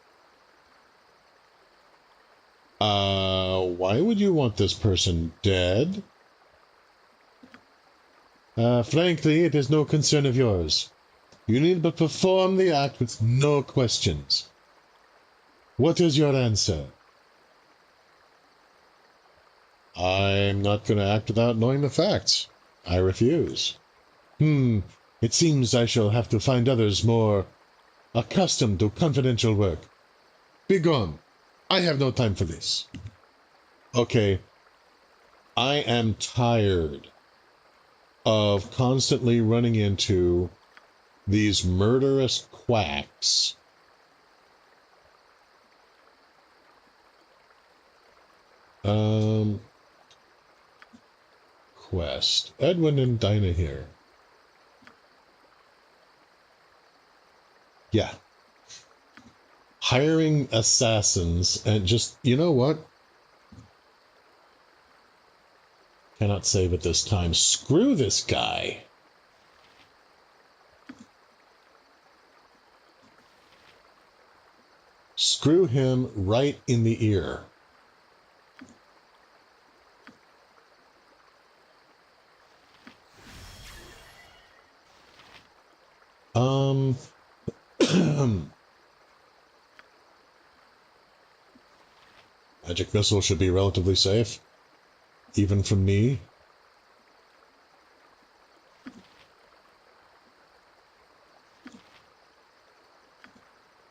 Why would you want this person dead? Frankly, it is no concern of yours. You need but perform the act with no questions. What is your answer? I'm not going to act without knowing the facts. I refuse. It seems I shall have to find others more accustomed to confidential work. Begone. I have no time for this. Okay. I am tired of constantly running into these murderous quacks. Quest. Edwin and Dinah here. Yeah. Hiring assassins and just, you know what? Cannot save it this time. Screw this guy. Screw him right in the ear. Magic missile should be relatively safe, even from me.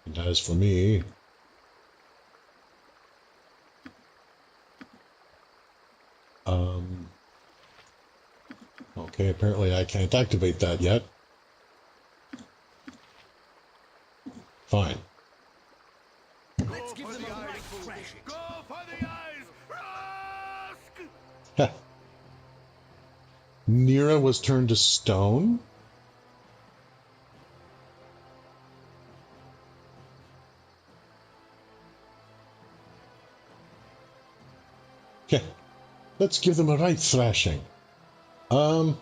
And as for me, okay, apparently I can't activate that yet. Fine. Let's give them a right thrashing. Go for the eyes! Rusk! Nira was turned to stone? Okay, let's give them a right thrashing. Well,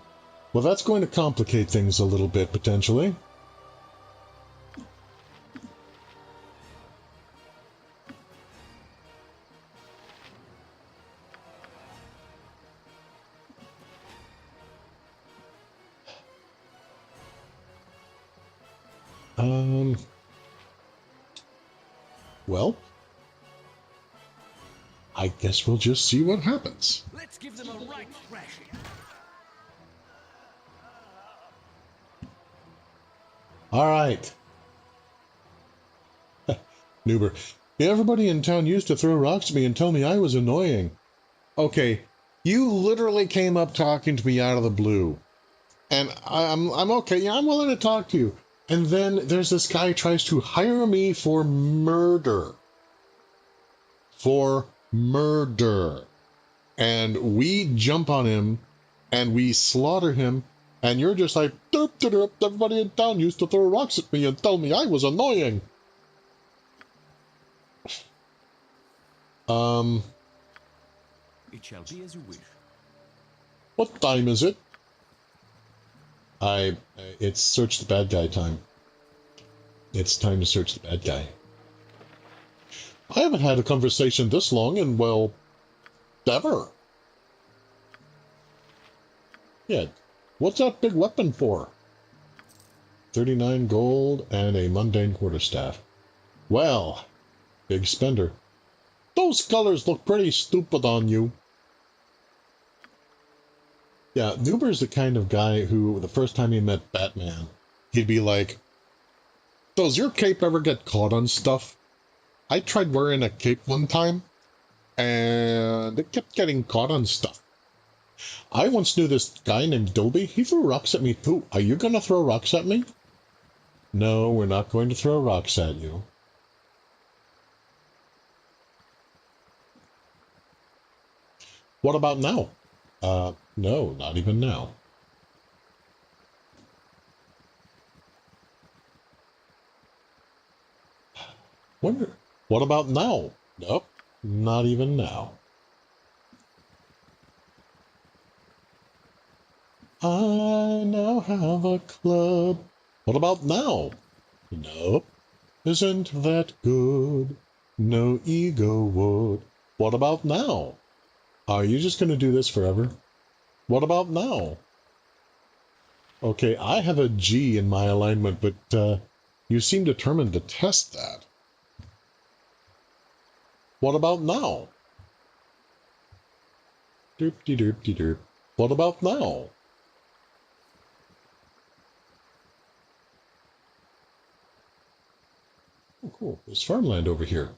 that's going to complicate things a little bit, potentially. Well, I guess we'll just see what happens. Let's give them a right thrashing. All right. Noober. Everybody in town used to throw rocks at me and tell me I was annoying. Okay, you literally came up talking to me out of the blue. And I'm okay, yeah, I'm willing to talk to you. And then there's this guy who tries to hire me for murder. For murder. And we jump on him, and we slaughter him, and you're just like, derp, derp, derp, everybody in town used to throw rocks at me and tell me I was annoying. It shall be as you wish. What time is it? It's search the bad guy time. It's time to search the bad guy. I haven't had a conversation this long in, well, ever. Yeah, what's that big weapon for? 39 gold and a mundane quarterstaff. Well, big spender. Those colors look pretty stupid on you. Yeah, Noober's the kind of guy who, the first time he met Batman, he'd be like, does your cape ever get caught on stuff? I tried wearing a cape one time, and it kept getting caught on stuff. I once knew this guy named Dolby. He threw rocks at me too. Are you going to throw rocks at me? No, we're not going to throw rocks at you. What about now? No, not even now. Wonder, what about now? Nope, not even now. I now have a club. What about now? Nope, isn't that good? No ego would. What about now? Are you just going to do this forever? What about now? Okay, I have a G in my alignment, but you seem determined to test that. What about now? Derp-de-derp-de-derp. What about now? Oh, cool. There's farmland over here.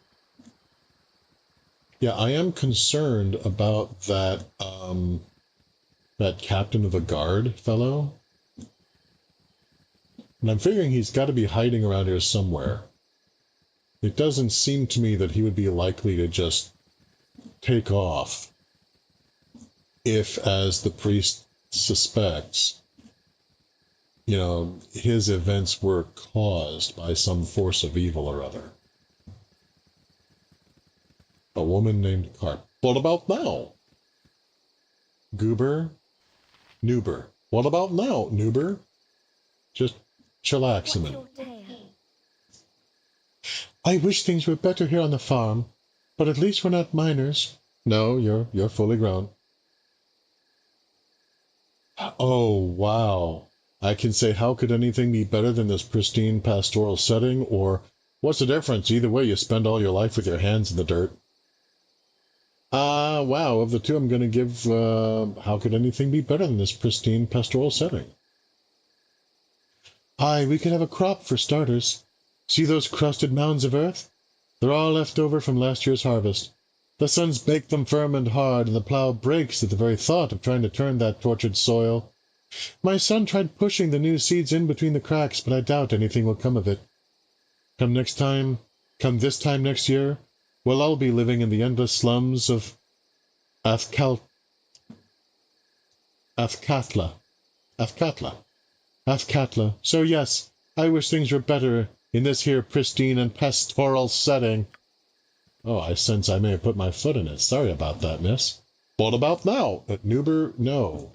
Yeah, I am concerned about that, that captain of the guard fellow. And I'm figuring he's got to be hiding around here somewhere. It doesn't seem to me that he would be likely to just take off if, as the priest suspects, you know, his events were caused by some force of evil or other. A woman named Carp. What about now? Goober? Noober. What about now, Noober? Just chillax a minute. I wish things were better here on the farm, but at least we're not minors. No, you're fully grown. Oh, wow. I can say, how could anything be better than this pristine pastoral setting? Or, what's the difference? Either way, you spend all your life with your hands in the dirt. Wow, of the two, I'm going to give, how could anything be better than this pristine pastoral setting? Aye, we could have a crop for starters. See those crusted mounds of earth? They're all left over from last year's harvest. The sun's baked them firm and hard, and the plow breaks at the very thought of trying to turn that tortured soil. My son tried pushing the new seeds in between the cracks, but I doubt anything will come of it. Come this time next year, we'll all be living in the endless slums of Athkatla. So yes, I wish things were better in this here pristine and pastoral setting. Oh, I sense I may have put my foot in it. Sorry about that, miss. What about now? Noober, no.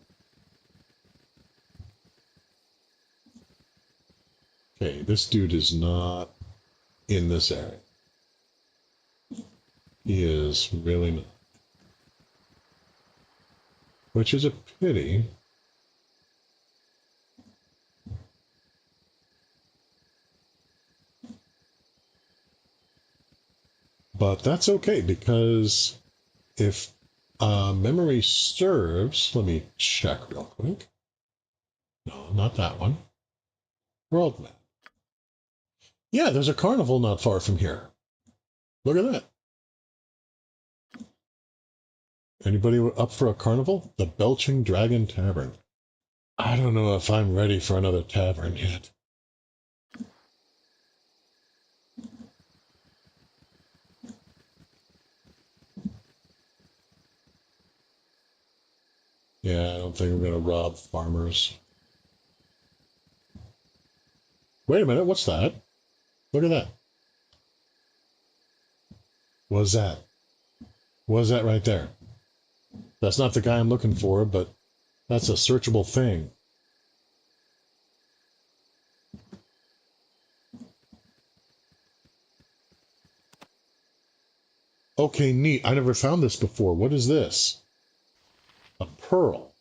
Okay, this dude is not in this area. He is really not. Which is a pity. But that's okay, because if memory serves, let me check real quick. No, not that one. World map. Yeah, there's a carnival not far from here. Look at that. Anybody up for a carnival? The Belching Dragon Tavern. I don't know if I'm ready for another tavern yet. Yeah, I don't think we're going to rob farmers. Wait a minute, what's that? Look at that. What's that? What's that right there? That's not the guy I'm looking for, but that's a searchable thing. Okay, neat. I never found this before. What is this? A pearl.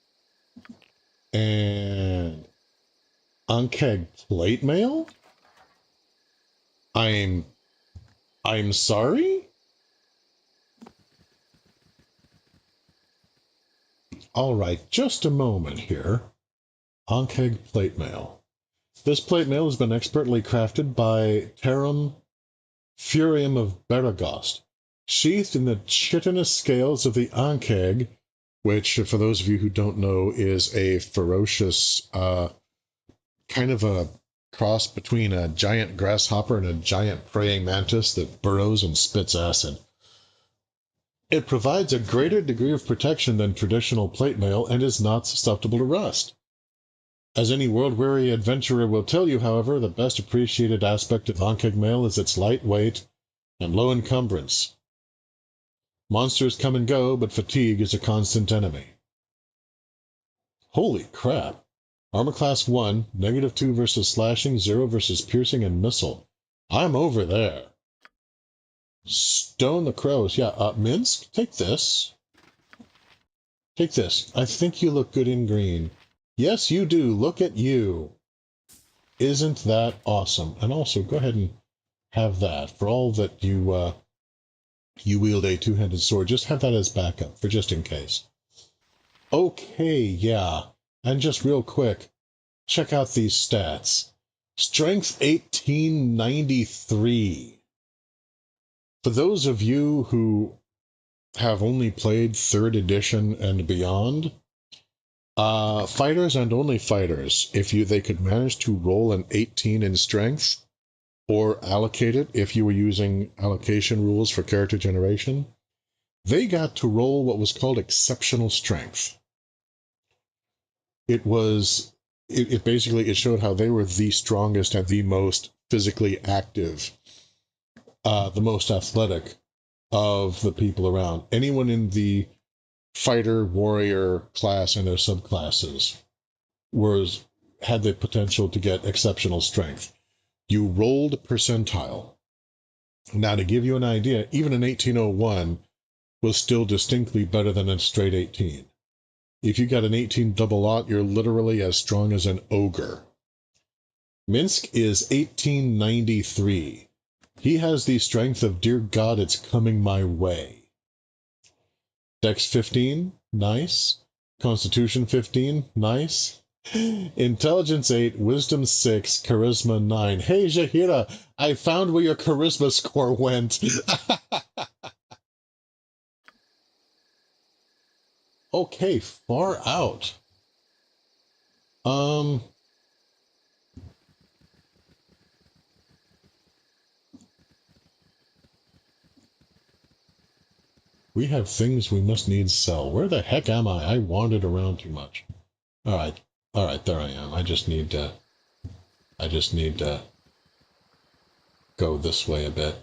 And Ankeg plate mail? I'm sorry? All right, just a moment here. Ankeg plate mail. This plate mail has been expertly crafted by Tarum Furium of Baragost, sheathed in the chitinous scales of the Ankeg, which, for those of you who don't know, is a ferocious, kind of a cross between a giant grasshopper and a giant praying mantis that burrows and spits acid. It provides a greater degree of protection than traditional plate mail and is not susceptible to rust. As any world-weary adventurer will tell you, however, the best appreciated aspect of Ankeg mail is its light weight and low encumbrance. Monsters come and go, but fatigue is a constant enemy. Holy crap. Armor class 1, -2 versus slashing, 0 versus piercing and missile. I'm over there. Stone the crows. Yeah, Minsc, take this. Take this. I think you look good in green. Yes, you do. Look at you. Isn't that awesome? And also, go ahead and have that. For all that you wield a two-handed sword, just have that as backup, for just in case. Okay, yeah. And just real quick, check out these stats. Strength 1893. For those of you who have only played 3rd edition and beyond, fighters and only fighters, if they could manage to roll an 18 in strength, or allocate it if you were using allocation rules for character generation, they got to roll what was called exceptional strength. It basically showed how they were the strongest and the most physically active, the most athletic of the people around. Anyone in the fighter, warrior class and their subclasses had the potential to get exceptional strength. You rolled percentile. Now, to give you an idea, even an 1801 was still distinctly better than a straight 18. If you got an 18 double aught, you're literally as strong as an ogre. Minsc is 1893. He has the strength of, dear God, it's coming my way. Dex 15, nice. Constitution 15, nice. Intelligence 8, Wisdom 6, Charisma 9. Hey, Jahira, I found where your Charisma score went. Okay, far out. We have things we must needs sell. Where the heck am I? I wandered around too much. Alright, there I am. I just need to go this way a bit.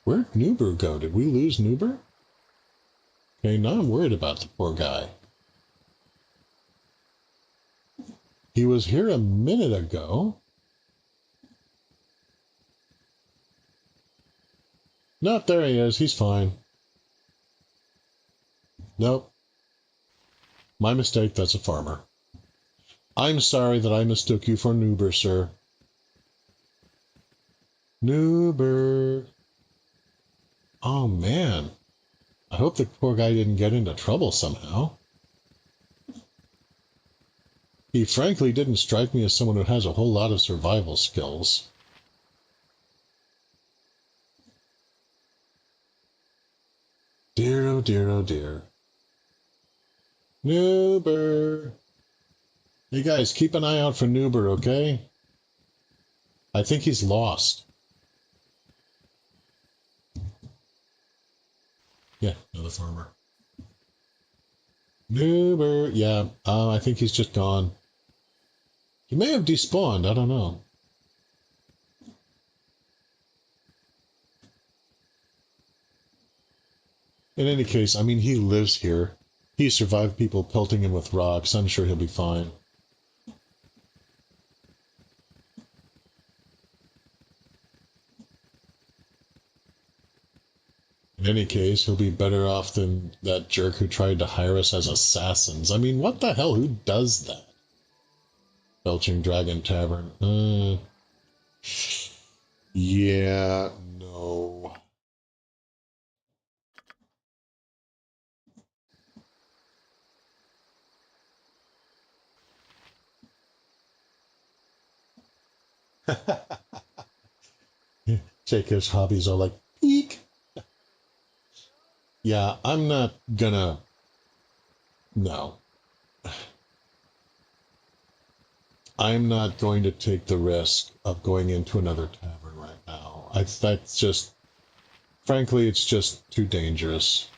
Where'd Nuber go? Did we lose Nuber? Okay, now I'm worried about the poor guy. He was here a minute ago. Nope, there he is. He's fine. Nope. My mistake, that's a farmer. I'm sorry that I mistook you for Nuber, sir. Nuber. Oh, man. I hope the poor guy didn't get into trouble somehow. He frankly didn't strike me as someone who has a whole lot of survival skills. Dear, oh dear, oh dear. Nuber. Hey guys, keep an eye out for Nuber, okay? I think he's lost. Yeah, another farmer. Nuber, yeah, I think he's just gone. He may have despawned, I don't know. In any case, I mean, he lives here. He survived people pelting him with rocks. I'm sure he'll be fine. In any case, he'll be better off than that jerk who tried to hire us as assassins. I mean, what the hell? Who does that? Belching Dragon Tavern. Yeah, no. JK's hobbies are like, eek. Yeah, I'm not gonna... No. I'm not going to take the risk of going into another tavern right now. That's just... Frankly, it's just too dangerous.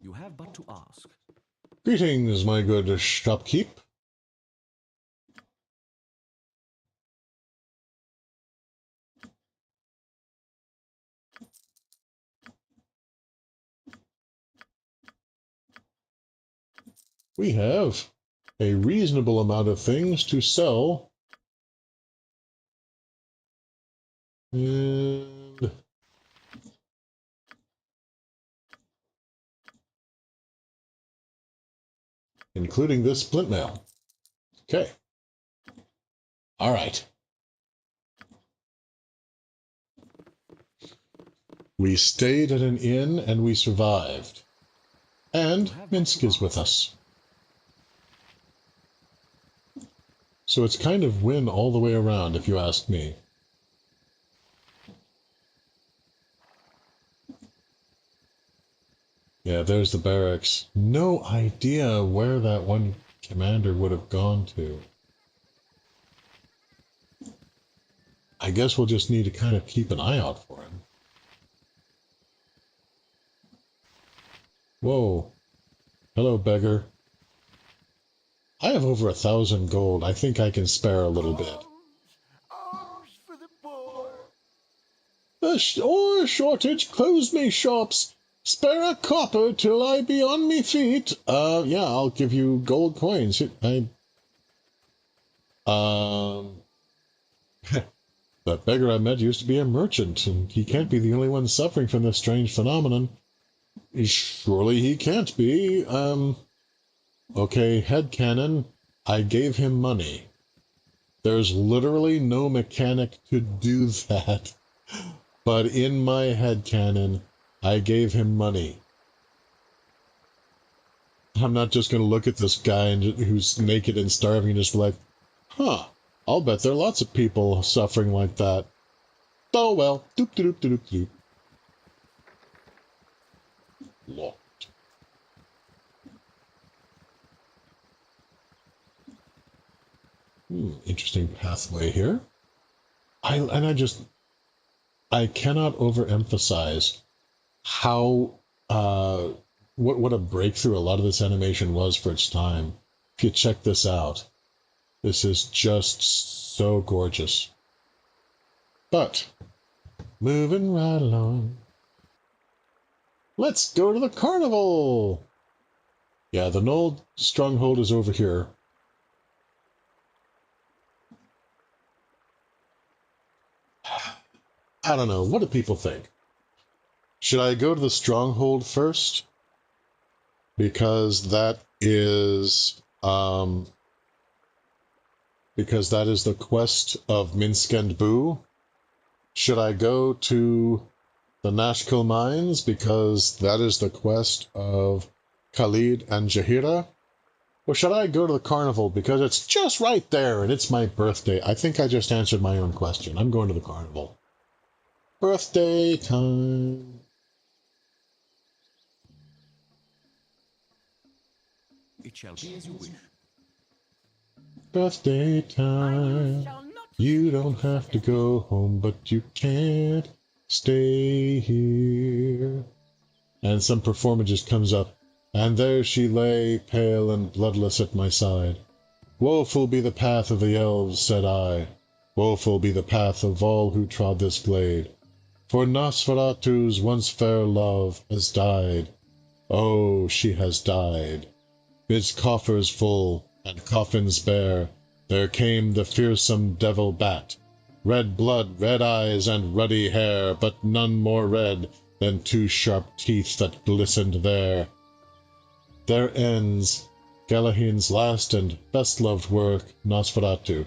You have but to ask. Greetings, my good shopkeep. We have a reasonable amount of things to sell. And including this splint mail. Okay. All right. We stayed at an inn and we survived. And Minsc is with us. So it's kind of win all the way around, if you ask me. Yeah, there's the barracks. No idea where that one commander would have gone to. I guess we'll just need to kind of keep an eye out for him. Whoa. Hello, beggar. I have over 1,000 gold. I think I can spare a little bit. Arms for the poor. The ore shortage closed me shops. Spare a copper till I be on me feet. Yeah, I'll give you gold coins. That beggar I met used to be a merchant, and he can't be the only one suffering from this strange phenomenon. Surely he can't be. Okay, headcanon, I gave him money. There's literally no mechanic to do that. But in my headcanon, I gave him money. I'm not just going to look at this guy who's naked and starving and just be like, huh, I'll bet there are lots of people suffering like that. Oh well, doop doop doop doop. Locked. Interesting pathway here. I cannot overemphasize how what a breakthrough a lot of this animation was for its time. If you check this out, this is just so gorgeous. But moving right along, let's go to the carnival. Yeah, the Knoll stronghold is over here. I don't know. What do people think? Should I go to the stronghold first? Because that is the quest of Minsc and Boo. Should I go to the Nashkel Mines because that is the quest of Khalid and Jahira? Or should I go to the carnival because it's just right there and it's my birthday? I think I just answered my own question. I'm going to the carnival. Birthday time. It shall be as you wish. Birthday time. You don't have to go home, but you can't stay here. And some performer just comes up, and there she lay, pale and bloodless at my side. Woeful be the path of the elves, said I. Woeful be the path of all who trod this glade. For Nosferatu's once fair love has died. Oh, she has died. Midst coffers full and coffins bare, there came the fearsome devil bat. Red blood, red eyes, and ruddy hair, but none more red than two sharp teeth that glistened there. There ends Galahin's last and best-loved work, Nosferatu.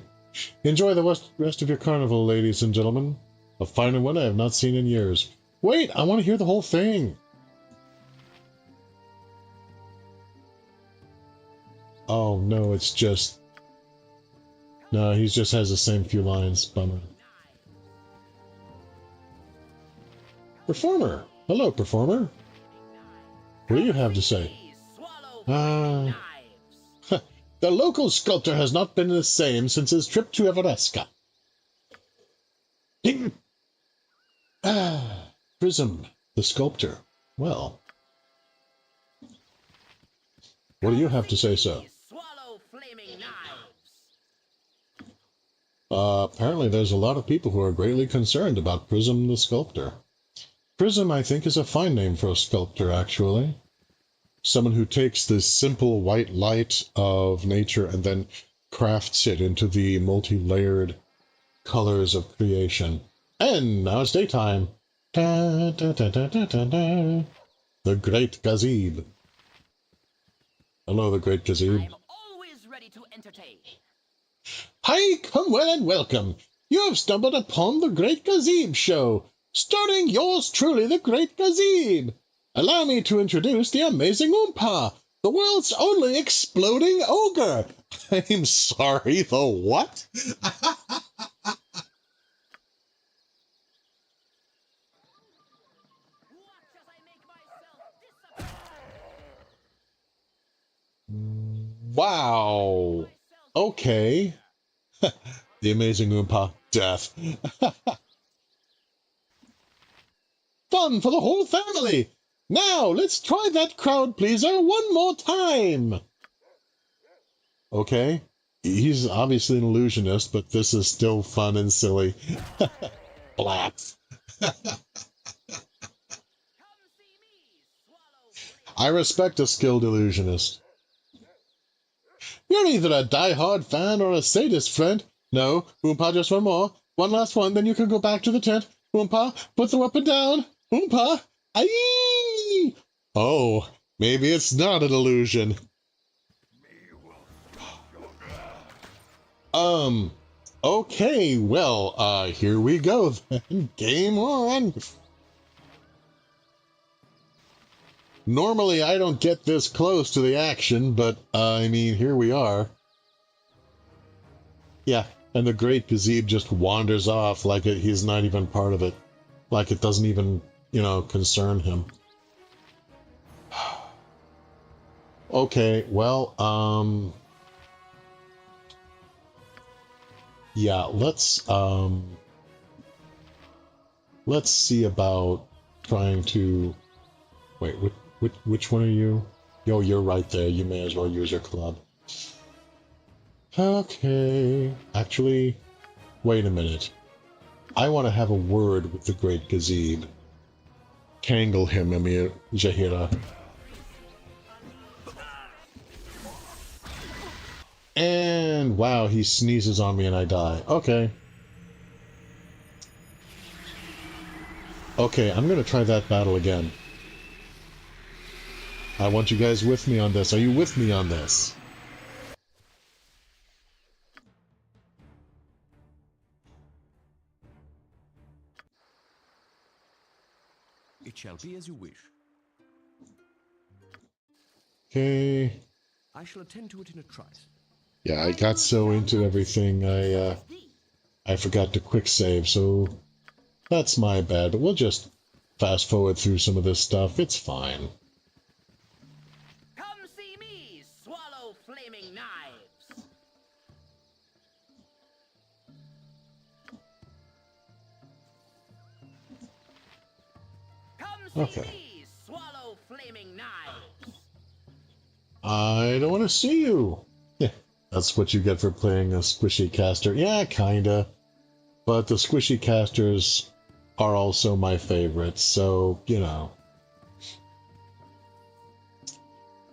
Enjoy the rest of your carnival, ladies and gentlemen. A finer one I have not seen in years. Wait, I want to hear the whole thing. Oh, no, it's just... No, he just has the same few lines. Bummer. Performer! Hello, performer. What do you have to say? The local sculptor has not been the same since his trip to Everesca. Prism, the sculptor. Well, what do you have to say, sir? Swallow flaming knives. Apparently there's a lot of people who are greatly concerned about Prism the sculptor. Prism, I think, is a fine name for a sculptor, actually. Someone who takes the simple white light of nature and then crafts it into the multi-layered colors of creation. And now it's daytime. Da, da, da, da, da, da, da. The Great Gazebo. Hello, the Great Gazebo. I'm always ready to entertain. Hi, come well and welcome. You have stumbled upon the Great Gazebo Show, starring yours truly, the Great Gazebo. Allow me to introduce the amazing Oompa, the world's only exploding ogre. I'm sorry, the what? Wow. Okay. The amazing Oompa. Death. Fun for the whole family. Now, let's try that crowd pleaser one more time. Okay. He's obviously an illusionist, but this is still fun and silly. Blap. I respect a skilled illusionist. You're either a die-hard fan or a sadist, friend. No, Oompa, just one more. One last one, then you can go back to the tent. Oompa, put the weapon down. Oompa, aye! Oh, maybe it's not an illusion. Okay, well, here we go then. Game on. Normally, I don't get this close to the action, but, I mean, here we are. Yeah, and the Great Gazebo just wanders off like he's not even part of it. Like it doesn't even, concern him. Okay, well, yeah, let's see about trying to... Wait, which one are you? Yo, you're right there. You may as well use your club. Okay. Actually, wait a minute. I want to have a word with the Great Gazebo. Tangle him, Amir Jahira. And wow, he sneezes on me and I die. Okay. Okay, I'm going to try that battle again. I want you guys with me on this. Are you with me on this? It shall be as you wish. Okay. I shall attend to it in a trice. Yeah, I got so into everything, I forgot to quick save, so that's my bad. But we'll just fast forward through some of this stuff. It's fine. Come see me, swallow flaming knives. Come see me, swallow flaming knives. I don't want to see you. Yeah, that's what you get for playing a squishy caster. Yeah, kinda. But the squishy casters are also my favorites, so,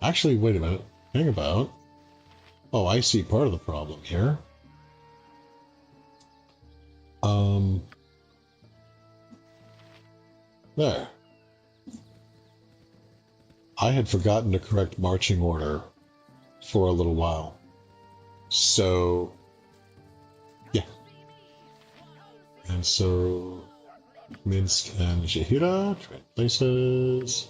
Actually, wait a minute. Hang about. Oh, I see part of the problem here. There. I had forgotten the correct marching order for a little while. So, yeah. And so, Minsc and Jahira, trade places.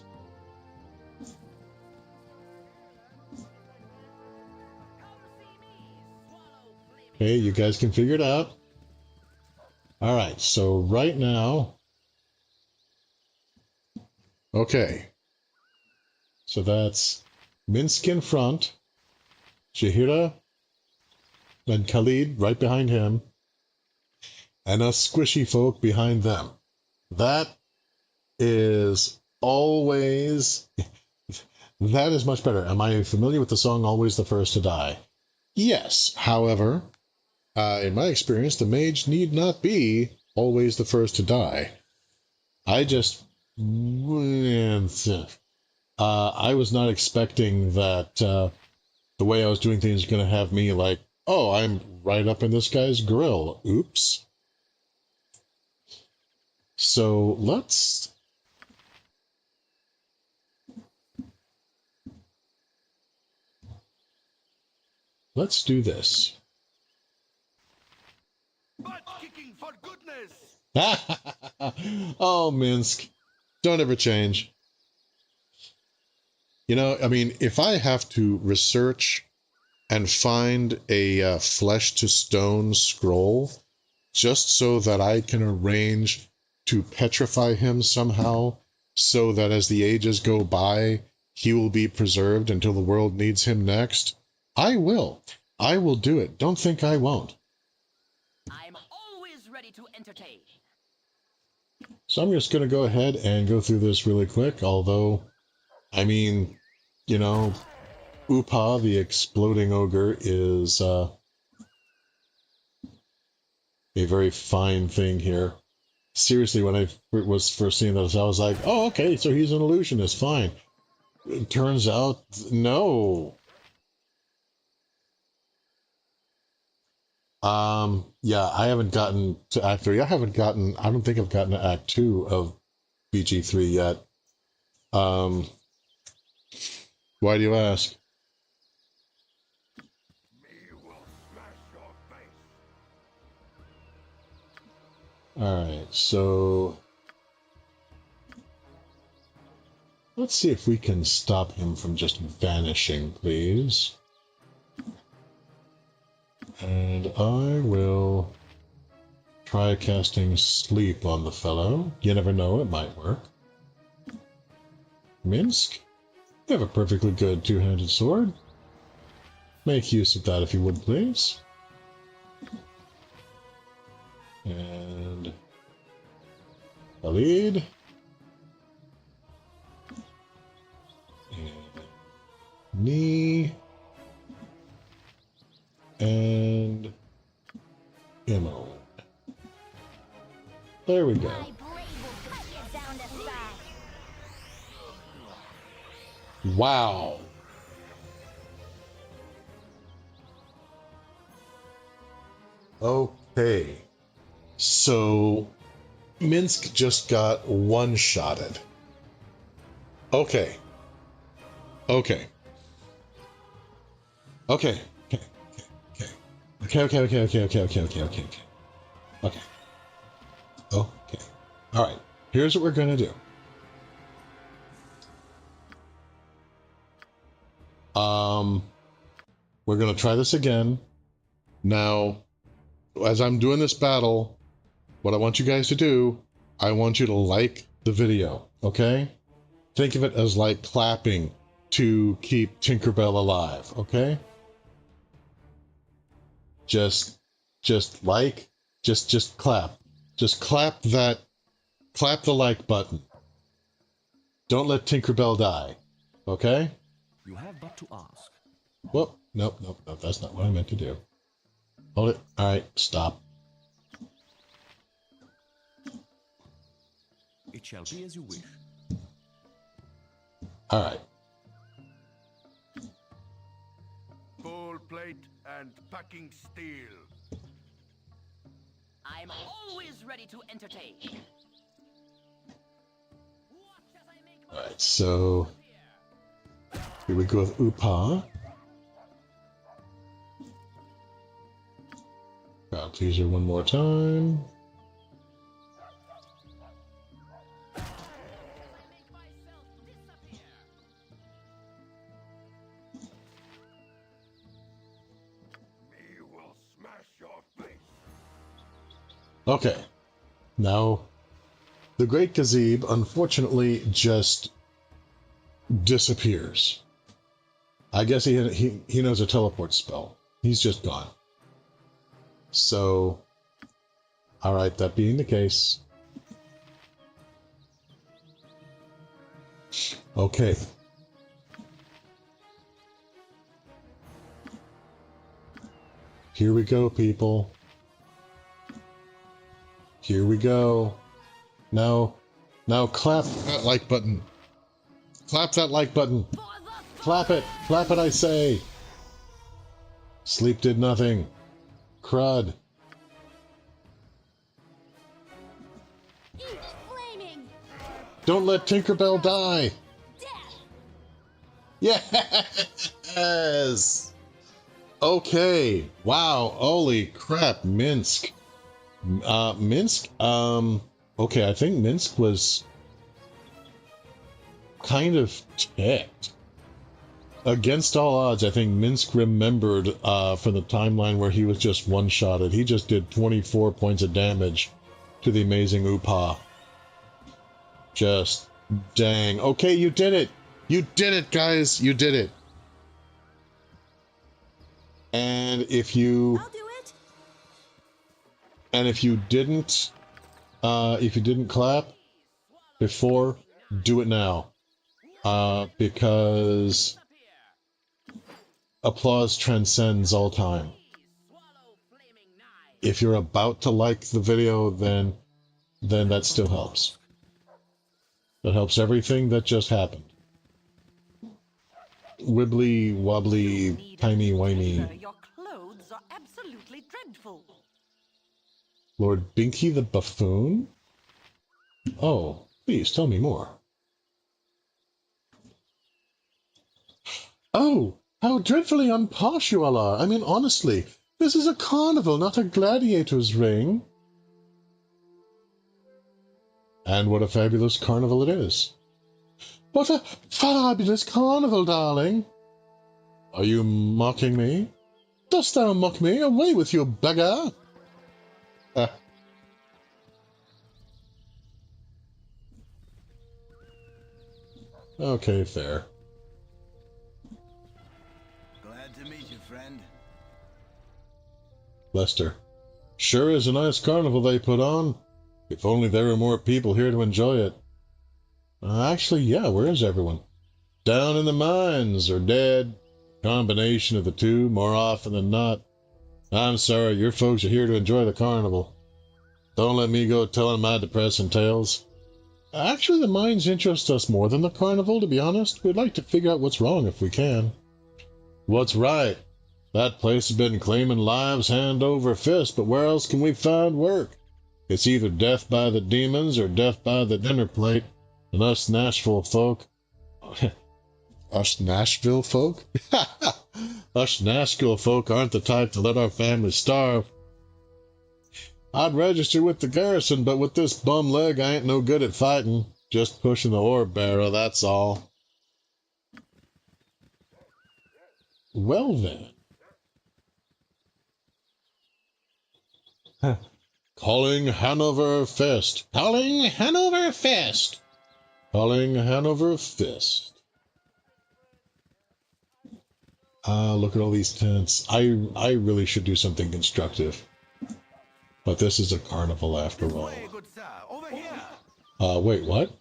Okay, you guys can figure it out. Alright, so right now... Okay. So that's Minsc in front, Jahira, then Khalid right behind him, and us squishy folk behind them. That is always... That is much better. Am I familiar with the song Always the First to Die? Yes. However, in my experience, the mage need not be always the first to die. I just... I was not expecting that the way I was doing things was going to have me like, oh, I'm right up in this guy's grill. Oops. So let's... Let's do this. Butt kicking for goodness! Oh, Minsc. Don't ever change. You know, I mean, if I have to research and find a flesh-to-stone scroll just so that I can arrange to petrify him somehow so that as the ages go by, he will be preserved until the world needs him next, I will. I will do it. Don't think I won't. I'm always ready to entertain. So I'm just going to go ahead and go through this really quick, although, I mean, you know, Upa, the exploding ogre, is a very fine thing here. Seriously, when I was first seeing this, I was like, oh, okay, so he's an illusionist, fine. It turns out, no. Yeah, I haven't gotten to Act 3. I don't think I've gotten to Act 2 of BG3 yet. Why do you ask? Alright, so... Let's see if we can stop him from just vanishing, please. And I will try casting Sleep on the fellow. You never know, it might work. Minsc, you have a perfectly good two-handed sword. Make use of that if you would, please. And... Khalid. And... Knee. And Immo. There we go. Wow. Okay. So Minsc just got one-shotted. Okay. Okay. Okay. Okay. All right. Here's what we're going to do. We're going to try this again. Now, as I'm doing this battle, what I want you guys to do, I want you to like the video, okay? Think of it as like clapping to keep Tinkerbell alive, okay? Just like, just clap. Just clap the like button. Don't let Tinkerbell die, okay? You have but to ask. Whoop, nope, that's not what I meant to do. Hold it, alright, stop. It shall be as you wish. Alright. Full plate and packing steel. I'm always ready to entertain. Alright, so here we go with Upa. Crowd pleaser one more time. Okay, now the Great Khazeeb unfortunately just disappears. I guess he knows a teleport spell. He's just gone. So Alright, that being the case. Okay. Here we go, people. Here we go. Now clap that like button. Clap that like button. Clap it. Clap it, I say. Sleep did nothing. Crud. Don't let Tinkerbell die. Yes. Okay. Wow. Holy crap. Minsc. Minsc. Okay. I think Minsc was kind of ticked. Against all odds, I think Minsc remembered from the timeline where he was just one-shotted. He just did 24 points of damage to the amazing Upa. Just dang. Okay, you did it. You did it, guys. You did it. And if you didn't clap before, do it now. Because applause transcends all time. If you're about to like the video, then that still helps. That helps everything that just happened. Wibbly wobbly, timey wimey. Your clothes are absolutely dreadful. Lord Binky the buffoon? Oh, please tell me more. Oh, how dreadfully unposh you all are. I mean, honestly, this is a carnival, not a gladiator's ring. And what a fabulous carnival it is. What a fabulous carnival, darling. Are you mocking me? Dost thou mock me? Away with you, beggar! Okay, fair. Glad to meet you, friend. Lester. Sure is a nice carnival they put on. If only there were more people here to enjoy it. Actually, yeah, where is everyone? Down in the mines, or dead. Combination of the two, more often than not. I'm sorry, your folks are here to enjoy the carnival. Don't let me go telling my depressing tales. Actually, the mines interest us more than the carnival, to be honest. We'd like to figure out what's wrong if we can. What's right? That place has been claiming lives hand over fist, but where else can we find work? It's either death by the demons or death by the dinner plate. And us Nashville folk... Us Nashville folk? Us Nashville folk aren't the type to let our families starve. I'd register with the garrison, but with this bum leg, I ain't no good at fighting. Just pushing the ore barrel, that's all. Well then. Calling Hanover Fist. Calling Hanover Fist. Calling Hanover Fist. Look at all these tents. I really should do something constructive. But this is a carnival after all. Good sir, over here. Wait, what?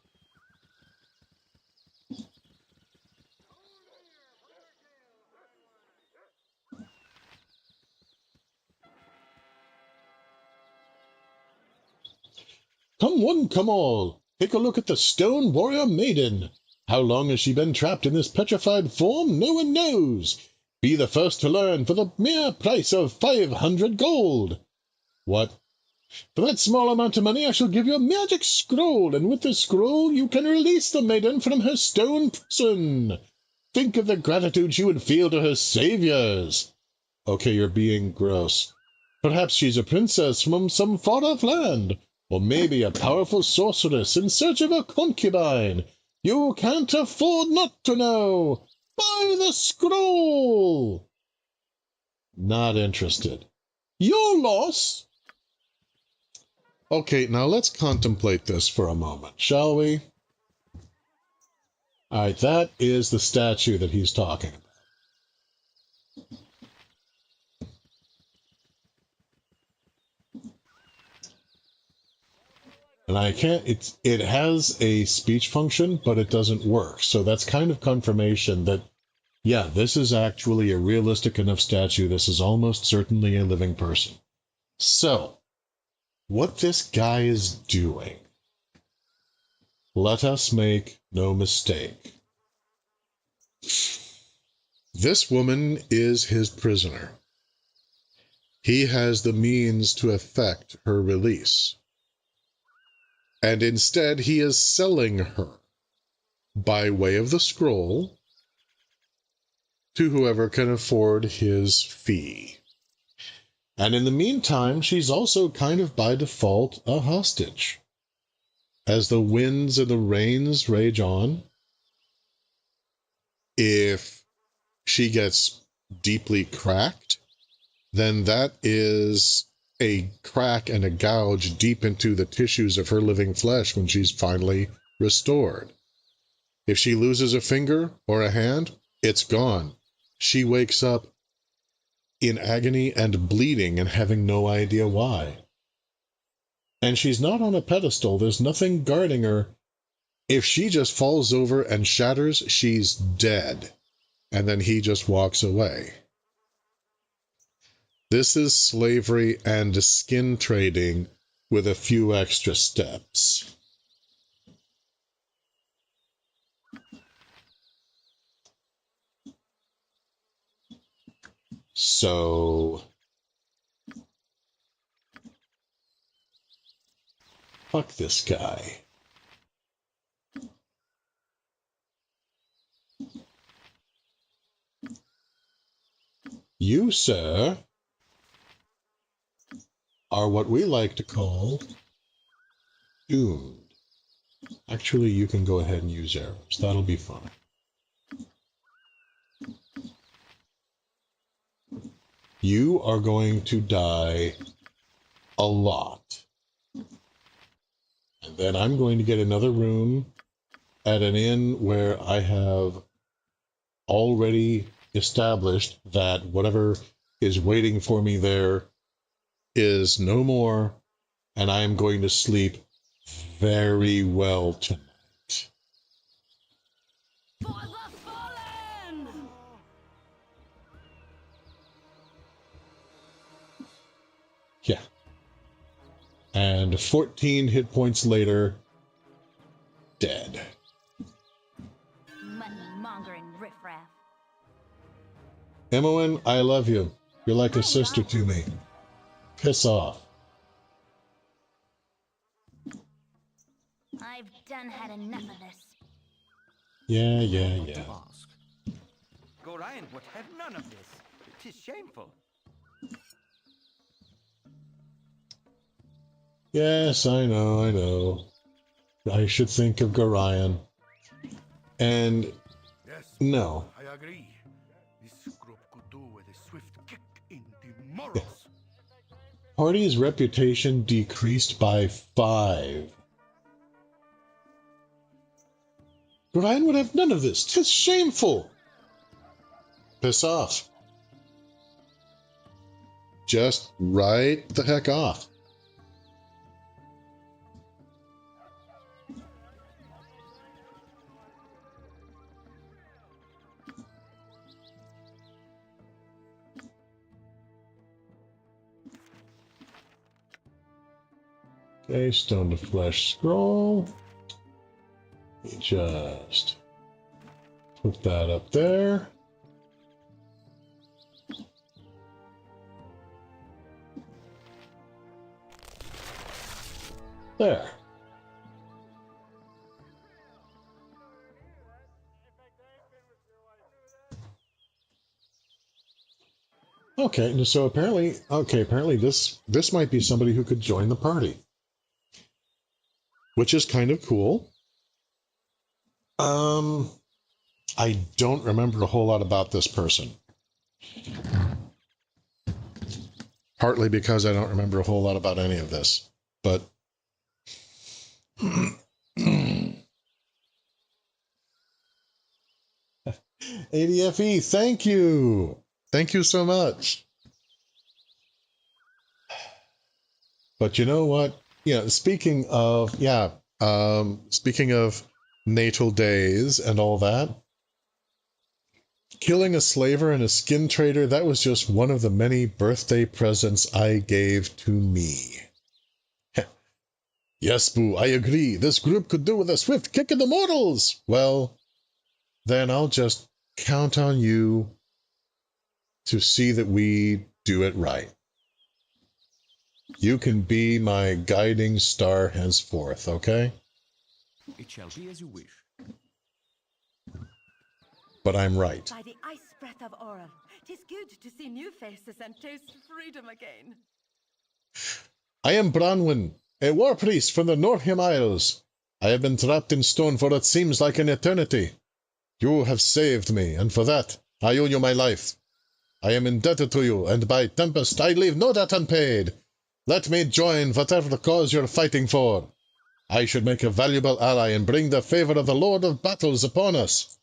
Come one, come all. Take a look at the stone warrior maiden. How long has she been trapped in this petrified form? No one knows. Be the first to learn for the mere price of 500 gold. What? For that small amount of money I shall give you a magic scroll, and with the scroll you can release the maiden from her stone prison. Think of the gratitude she would feel to her saviors. Okay, you're being gross. Perhaps she's a princess from some far-off land, or maybe a powerful sorceress in search of a concubine. You can't afford not to know. Buy the scroll. Not interested. Your loss. Okay, now let's contemplate this for a moment, shall we? All right, that is the statue that he's talking about. And I can't, it has a speech function, but it doesn't work. So that's kind of confirmation that, yeah, this is actually a realistic enough statue. This is almost certainly a living person. So, what this guy is doing, let us make no mistake. This woman is his prisoner. He has the means to effect her release. And instead, he is selling her by way of the scroll to whoever can afford his fee. And in the meantime, she's also kind of by default a hostage. As the winds and the rains rage on, if she gets deeply cracked, then that is a crack and a gouge deep into the tissues of her living flesh when she's finally restored. If she loses a finger or a hand, it's gone. She wakes up in agony and bleeding and having no idea why. And she's not on a pedestal. There's nothing guarding her. If she just falls over and shatters, she's dead. And then he just walks away. This is slavery and skin trading with a few extra steps. So, fuck this guy. You, sir, are what we like to call doomed. Actually, you can go ahead and use arrows. That'll be fun. You are going to die a lot. And then I'm going to get another room at an inn where I have already established that whatever is waiting for me there is no more, and I am going to sleep very well tonight. For the fallen! Yeah. And 14 hit points later, dead. Money-mongering riffraff. Emoen, I love you. You're like a sister to me. Piss off. I've done had enough of this. Yeah. Gorion would have none of this. It is shameful. Yes, I know. I should think of Gorion. And Yes, no. I agree. This group could do with a swift kick in the morals. Party's reputation decreased by 5. Gorion would have none of this. 'Tis shameful. Piss off. Just right the heck off. Okay, stone to flesh scroll. Let me just put that up there. There. Okay, so apparently this might be somebody who could join the party. Which is kind of cool. I don't remember a whole lot about this person. Partly because I don't remember a whole lot about any of this. But ADFE, thank you. Thank you so much. But you know what? Yeah, speaking of natal days and all that, killing a slaver and a skin trader, that was just one of the many birthday presents I gave to me. Yes, Boo, I agree. This group could do with a swift kick in the mortals. Well, then I'll just count on you to see that we do it right. You can be my guiding star henceforth, okay? It shall be as you wish. But I'm right. By the ice breath of Oral, 'tis good to see new faces and taste freedom again. I am Bronwyn, a war priest from the Northam Isles. I have been trapped in stone for what seems like an eternity. You have saved me, and for that I owe you my life. I am indebted to you, and by Tempest I leave no debt unpaid. Let me join whatever cause you're fighting for. I should make a valuable ally and bring the favor of the Lord of Battles upon us.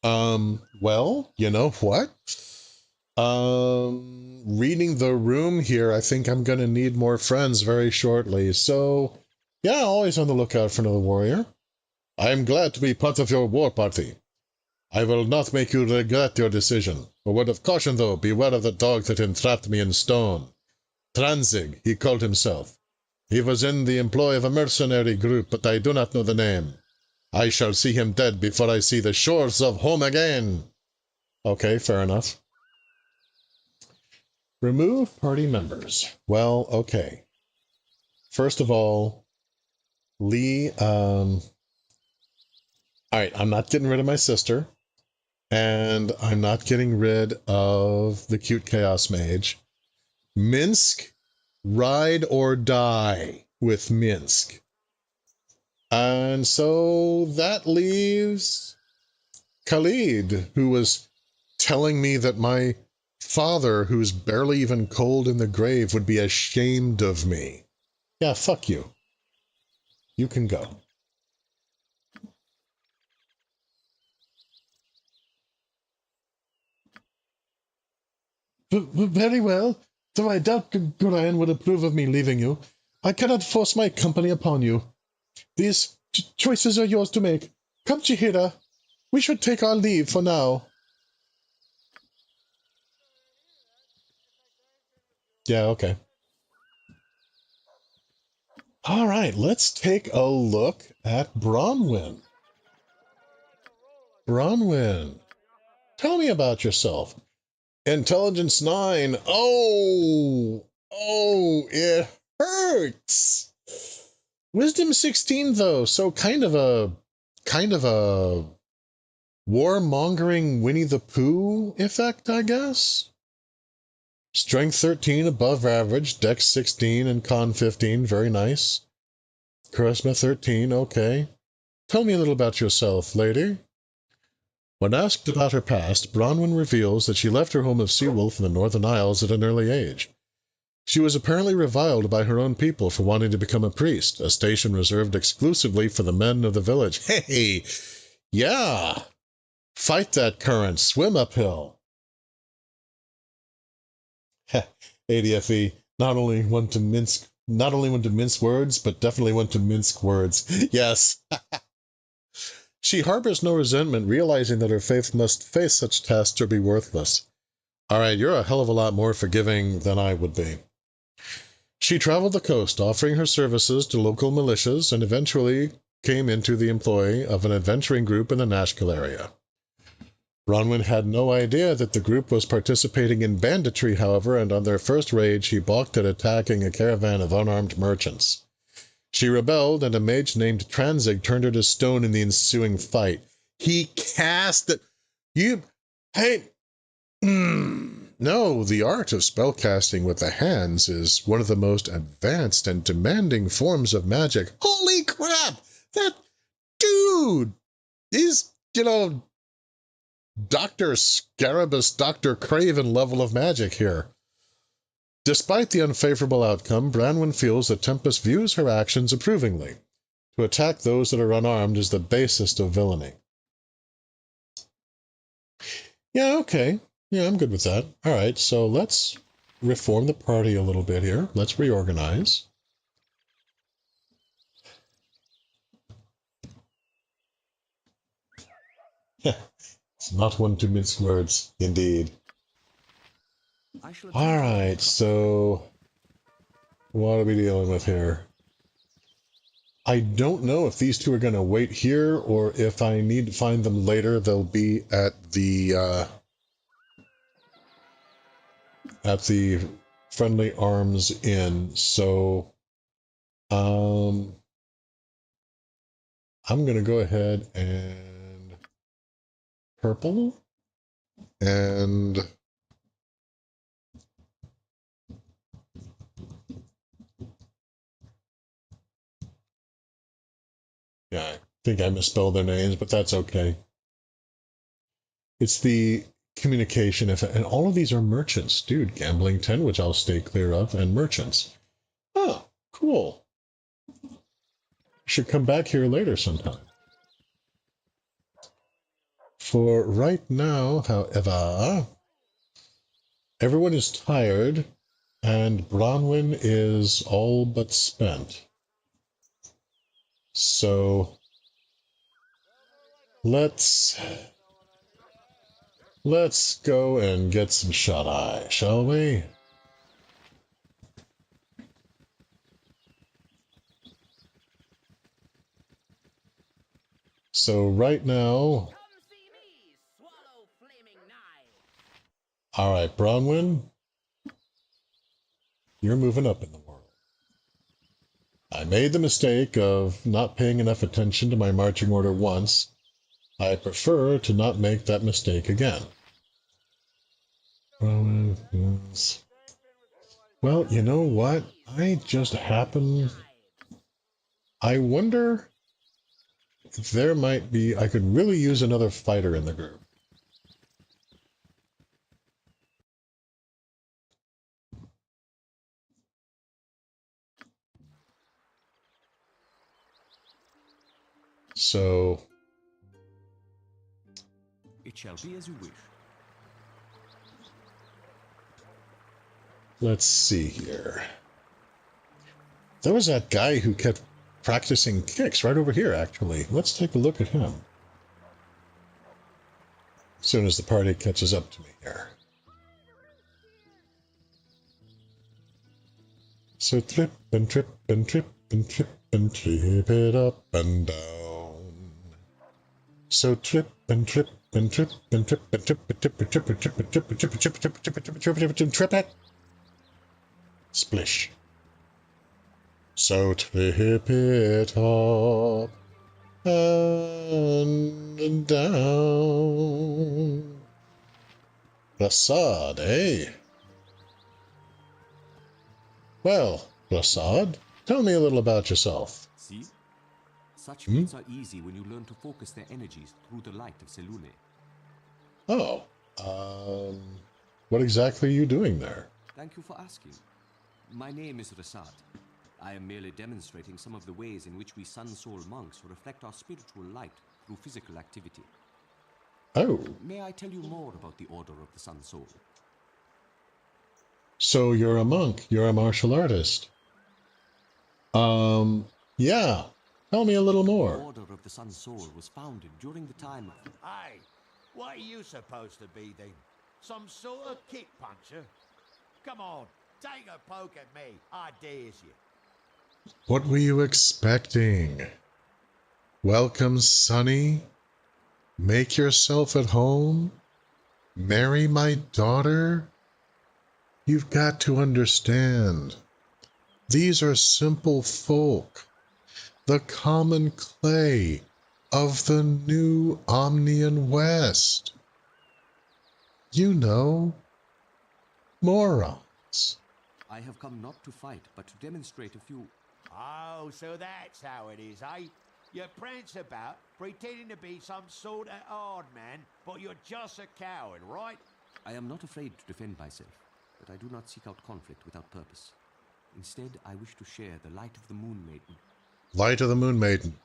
Well, you know what? Reading the room here, I think I'm gonna need more friends very shortly, so yeah, always on the lookout for another warrior. I am glad to be part of your war party. I will not make you regret your decision. A word of caution, though, beware of the dog that entrapped me in stone. Tranzig, he called himself. He was in the employ of a mercenary group, but I do not know the name. I shall see him dead before I see the shores of home again. Okay, fair enough. Remove party members. Well, okay. First of all, Lee, alright, I'm not getting rid of my sister, and I'm not getting rid of the cute Chaos Mage. Minsc, ride or die with Minsc. And so that leaves Khalid, who was telling me that my father, who's barely even cold in the grave, would be ashamed of me. Yeah, fuck you. You can go. Very well. Though I doubt Gorion would approve of me leaving you, I cannot force my company upon you. These choices are yours to make. Come, Chihira. We should take our leave for now. Yeah, okay. All right, let's take a look at Bronwyn. Bronwyn, tell me about yourself. Intelligence 9. Oh, it hurts. Wisdom 16, though, so kind of a warmongering Winnie the Pooh effect, I guess. Strength 13, above average. Dex 16 and Con 15, very nice. Charisma 13, okay. Tell me a little about yourself, lady. When asked about her past, Bronwyn reveals that she left her home of Seawolf in the Northern Isles at an early age. She was apparently reviled by her own people for wanting to become a priest, a station reserved exclusively for the men of the village. Hey, yeah! Fight that current, swim uphill. ADFE, not only one to mince words, but definitely one to mince words. Yes. She harbors no resentment, realizing that her faith must face such tests or be worthless. All right, you're a hell of a lot more forgiving than I would be. She traveled the coast, offering her services to local militias, and eventually came into the employ of an adventuring group in the Nashkel area. Bronwyn had no idea that the group was participating in banditry, however, and on their first raid she balked at attacking a caravan of unarmed merchants. She rebelled, and a mage named Tranzig turned her to stone in the ensuing fight. He cast it. No, the art of spellcasting with the hands is one of the most advanced and demanding forms of magic. Holy crap! That dude is, Dr. Scarabus, Dr. Craven level of magic here. Despite the unfavorable outcome, Bronwyn feels that Tempest views her actions approvingly. To attack those that are unarmed is the basest of villainy. Yeah, okay. Yeah, I'm good with that. All right, so let's reform the party a little bit here. Let's reorganize. Not one to mince words, indeed. Alright, so what are we dealing with here? I don't know if these two are going to wait here or if I need to find them later. They'll be at the Friendly Arms Inn. So I'm going to go ahead and purple and yeah, I think I misspelled their names, but that's okay. It's the communication, and all of these are merchants. Dude, Gambling 10, which I'll stay clear of, and merchants. Oh, cool. Should come back here later sometime. For right now, however, everyone is tired, and Bronwyn is all but spent. So let's go and get some shut-eye, shall we? So right now, all right, Bronwyn, you're moving up in the world. I made the mistake of not paying enough attention to my marching order once. I prefer to not make that mistake again. Well, you know what? I wonder if there might be... I could really use another fighter in the group. So... It shall be as you wish. Let's see here. There was that guy who kept practicing kicks right over here, actually. Let's take a look at him. As soon as the party catches up to me here. So trip and trip and trip and trip and trip it up and down. So trip and trip and trip and trip and trip and trip and trip and trip and trip and trip and trip and trip and trip and trip and trip it. Splish. So trip it up and down. Prasad, eh? Well, Prasad, tell me a little about yourself. See? Such feats are easy when you learn to focus their energies through the light of Selune. Oh, what exactly are you doing there? Thank you for asking. My name is Rasad. I am merely demonstrating some of the ways in which we Sun Soul monks reflect our spiritual light through physical activity. Oh. May I tell you more about the Order of the Sun Soul? So you're a monk, you're a martial artist. Yeah. Tell me a little more. The Order of the Sun Soul was founded during the time of... Hey, what are you supposed to be then? Some sort of kick puncher? Come on, take a poke at me, I dares you. What were you expecting? Welcome, Sonny. Make yourself at home. Marry my daughter. You've got to understand. These are simple folk. The common clay of the new Omnian West. You know, morons. I have come not to fight, but to demonstrate a few... Oh, so that's how it is, eh? You prance about, pretending to be some sort of hard man, but you're just a coward, right? I am not afraid to defend myself, but I do not seek out conflict without purpose. Instead, I wish to share the light of the Moon Maiden. Light of the Moon Maiden.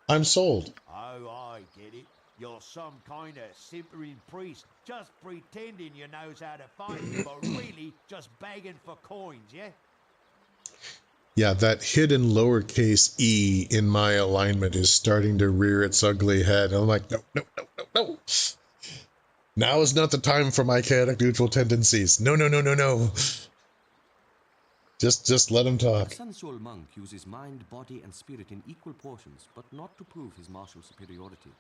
I'm sold. Oh, I get it. You're some kind of simpering priest, just pretending you knows how to fight, but really just begging for coins, yeah? Yeah, that hidden lowercase e in my alignment is starting to rear its ugly head. I'm like, no, no, no, no, no. Now is not the time for my chaotic neutral tendencies. No, no, no, no, no. Just let him talk. The Sun Soul monk uses mind, body, and spirit in equal portions, but not to prove his martial superiority.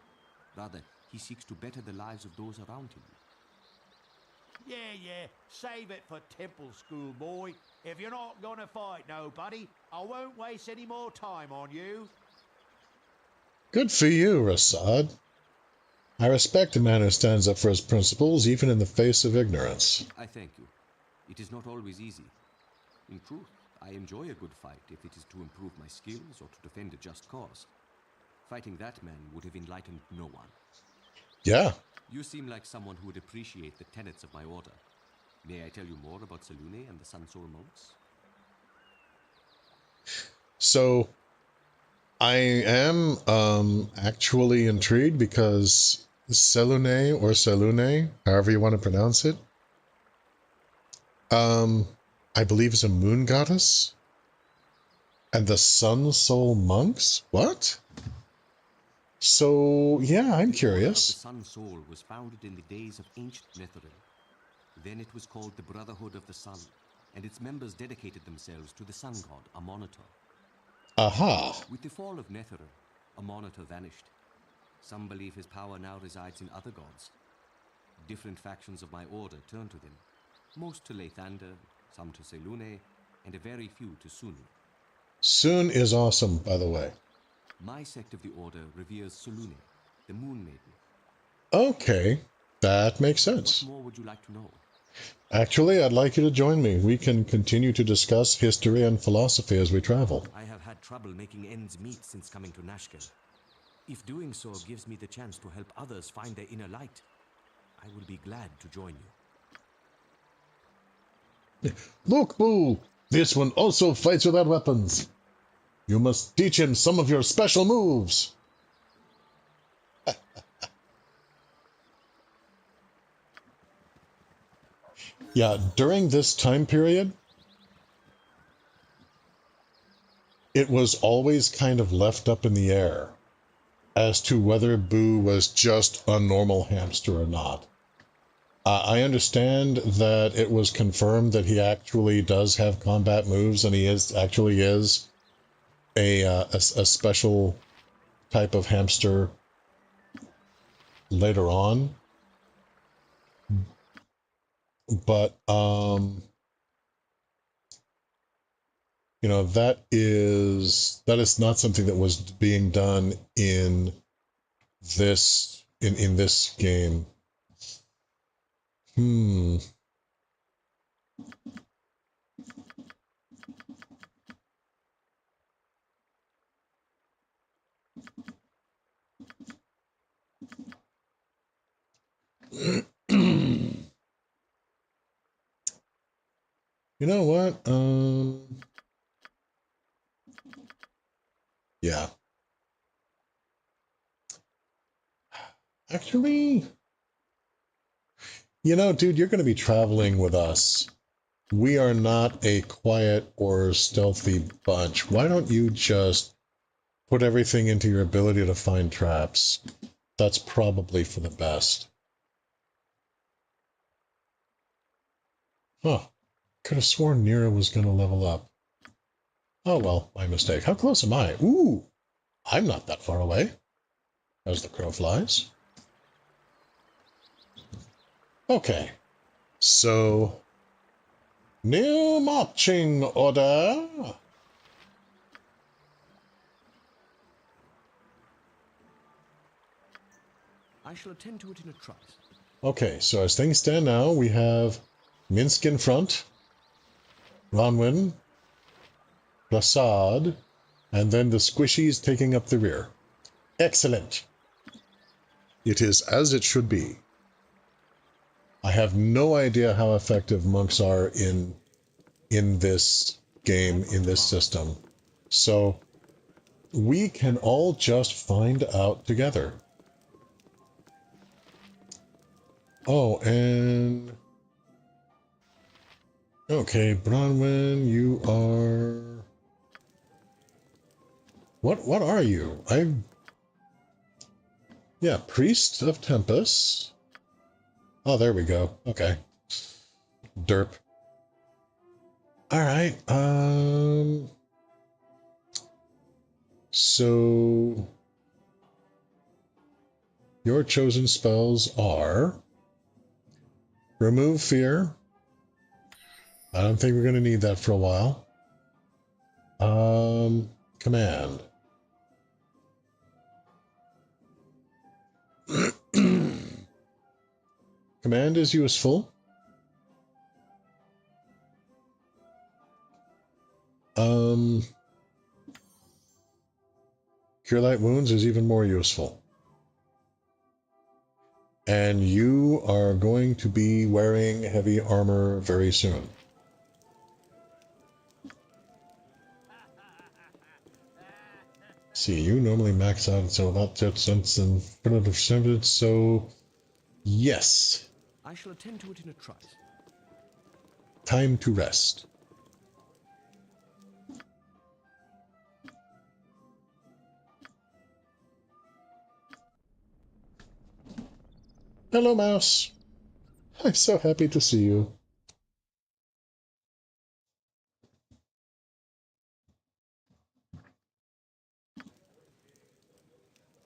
Rather, he seeks to better the lives of those around him. Yeah, save it for temple school, boy. If you're not gonna fight nobody, I won't waste any more time on you. Good for you, Rasad. I respect a man who stands up for his principles, even in the face of ignorance. I thank you. It is not always easy. In truth, I enjoy a good fight if it is to improve my skills or to defend a just cause. Fighting that man would have enlightened no one. Yeah. You seem like someone who would appreciate the tenets of my order. May I tell you more about Selune and the Sun Soul monks? So, I am actually intrigued because Selune or Selune, however you want to pronounce it, I believe is a moon goddess. And the Sun Soul monks? What? So, yeah, I'm curious. The Sun Soul was founded in the days of ancient Netheril. Then it was called the Brotherhood of the Sun, and its members dedicated themselves to the sun god, Amonitor. Aha! With the fall of Netheril, Amonitor vanished. Some believe his power now resides in other gods. Different factions of my order turn to them, most to Lathander, some to Selune, and a very few to Sunu. Sun is awesome, by the way. My sect of the order reveres Selune, the Moon Maiden. Okay, that makes sense. What more would you like to know? Actually, I'd like you to join me. We can continue to discuss history and philosophy as we travel. I have had trouble making ends meet since coming to Nashkel. If doing so gives me the chance to help others find their inner light, I will be glad to join you. Look, Boo! This one also fights without weapons. You must teach him some of your special moves. Yeah, during this time period, it was always kind of left up in the air as to whether Boo was just a normal hamster or not. I understand that it was confirmed that he actually does have combat moves, and he actually is a special type of hamster later on. But you know, that is not something that was being done in this game. You know what? Yeah. Actually, you know, dude, you're going to be traveling with us. We are not a quiet or stealthy bunch. Why don't you just put everything into your ability to find traps? That's probably for the best. Huh. Could have sworn Nero was going to level up. Oh well, my mistake. How close am I? Ooh, I'm not that far away. As the crow flies. Okay. So, new marching order. I shall attend to it in a trice. Okay, so as things stand now, we have Minsc in front, Ronwin, Rasad, and then the squishies taking up the rear. Excellent. It is as it should be. I have no idea how effective monks are in this game, in this system. So we can all just find out together. Oh, and okay, Bronwyn, you are what are you? Yeah, Priest of Tempest. Oh, there we go. Okay. Derp. All right. So your chosen spells are remove fear. I don't think we're going to need that for a while. Command. Command is useful. Cure Light Wounds is even more useful. And you are going to be wearing heavy armor very soon. See, you normally max out, so about 10 cents and so yes. I shall attend to it in a trice. Time to rest. Hello, Mouse. I'm so happy to see you.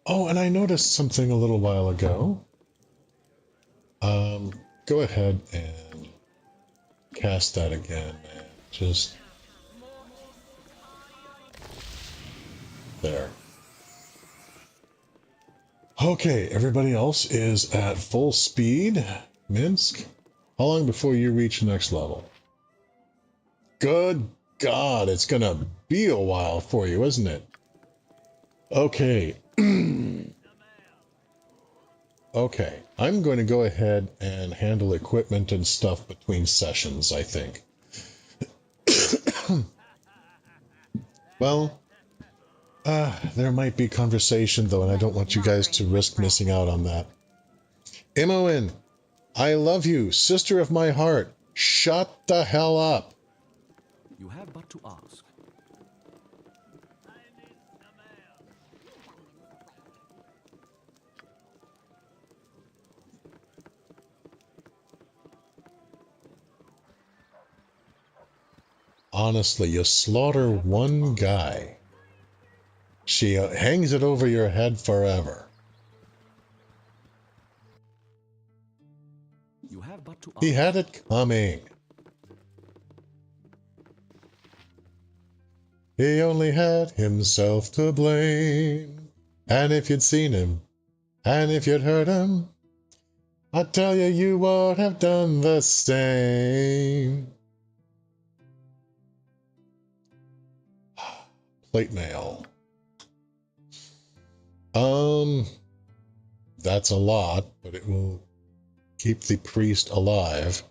Oh, and I noticed something a little while ago. Go ahead and cast that again, man. Just there. Okay, everybody else is at full speed. Minsc, how long before you reach next level? Good God, it's gonna be a while for you, isn't it? Okay. Okay, I'm going to go ahead and handle equipment and stuff between sessions, I think. Well, there might be conversation, though, and I don't want you guys to risk missing out on that. Imoen, I love you, sister of my heart. Shut the hell up. You have but to ask. Honestly, you slaughter one guy. She hangs it over your head forever. You have but to ask. He had it coming. He only had himself to blame. And if you'd seen him, and if you'd heard him, I tell you, you would have done the same. Plate mail. That's a lot, but it will keep the priest alive.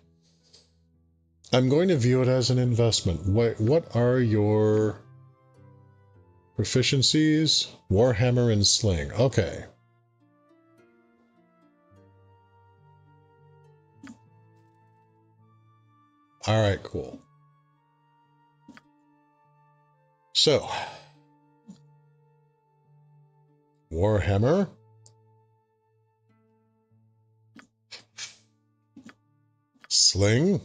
I'm going to view it as an investment. What are your proficiencies? Warhammer and Sling. Okay. Alright, cool. So, Warhammer. Sling.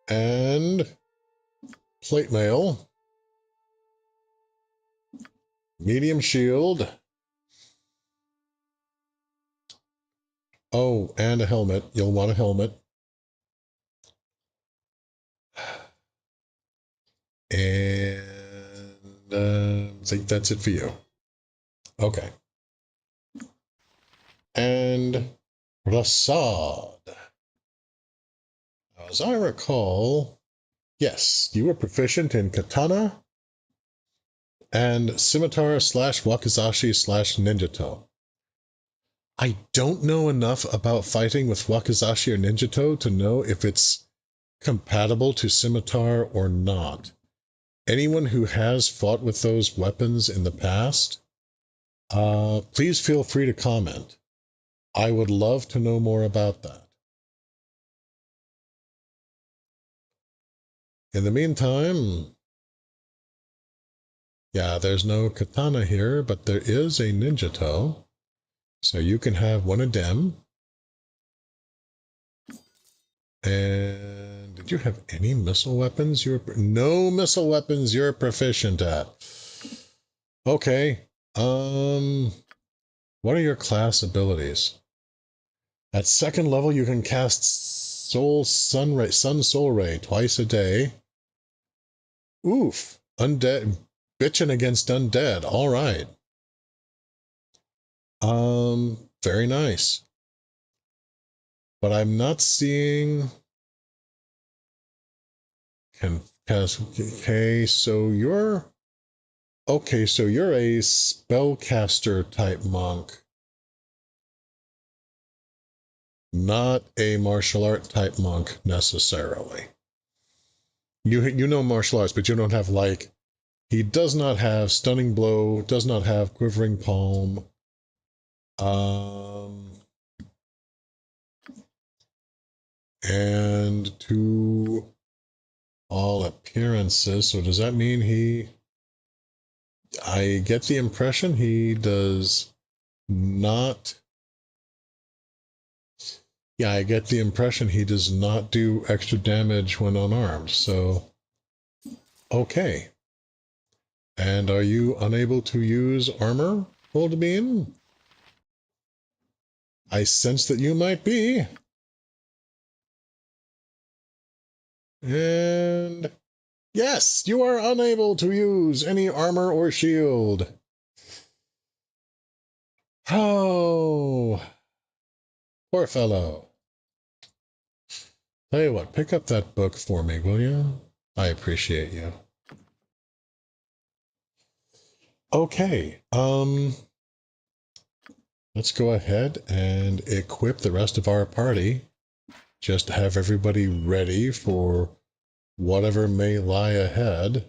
And plate mail. Medium shield. Oh, and a helmet. You'll want a helmet. And I think that's it for you. Okay. And Rasad. As I recall, yes, you were proficient in katana and scimitar / wakizashi / ninjato. I don't know enough about fighting with wakizashi or ninjato to know if it's compatible to scimitar or not. Anyone who has fought with those weapons in the past, please feel free to comment. I would love to know more about that. In the meantime, Yeah, there's no katana here, but there is a ninja toe. So you can have one of them. And did you have any missile weapons? No missile weapons you're proficient at. Okay. What are your class abilities? At second level, you can cast Sun Soul Ray twice a day. Oof. Undead. Bitchin' against undead. All right. Very nice. But I'm not seeing... Can cast... Okay, so you're... Okay, so you're a spellcaster type monk. Not a martial art type monk, necessarily. You know martial arts, but you don't have, like... He does not have Stunning Blow, does not have Quivering Palm. And to all appearances, so does that mean he... I get the impression he does not... Yeah, I get the impression he does not do extra damage when unarmed, so... Okay. And are you unable to use armor, Holdbean? I sense that you might be. And... Yes, you are unable to use any armor or shield. Oh, poor fellow. Tell you what, pick up that book for me, will you? I appreciate you. Okay, let's go ahead and equip the rest of our party. Just to have everybody ready for whatever may lie ahead.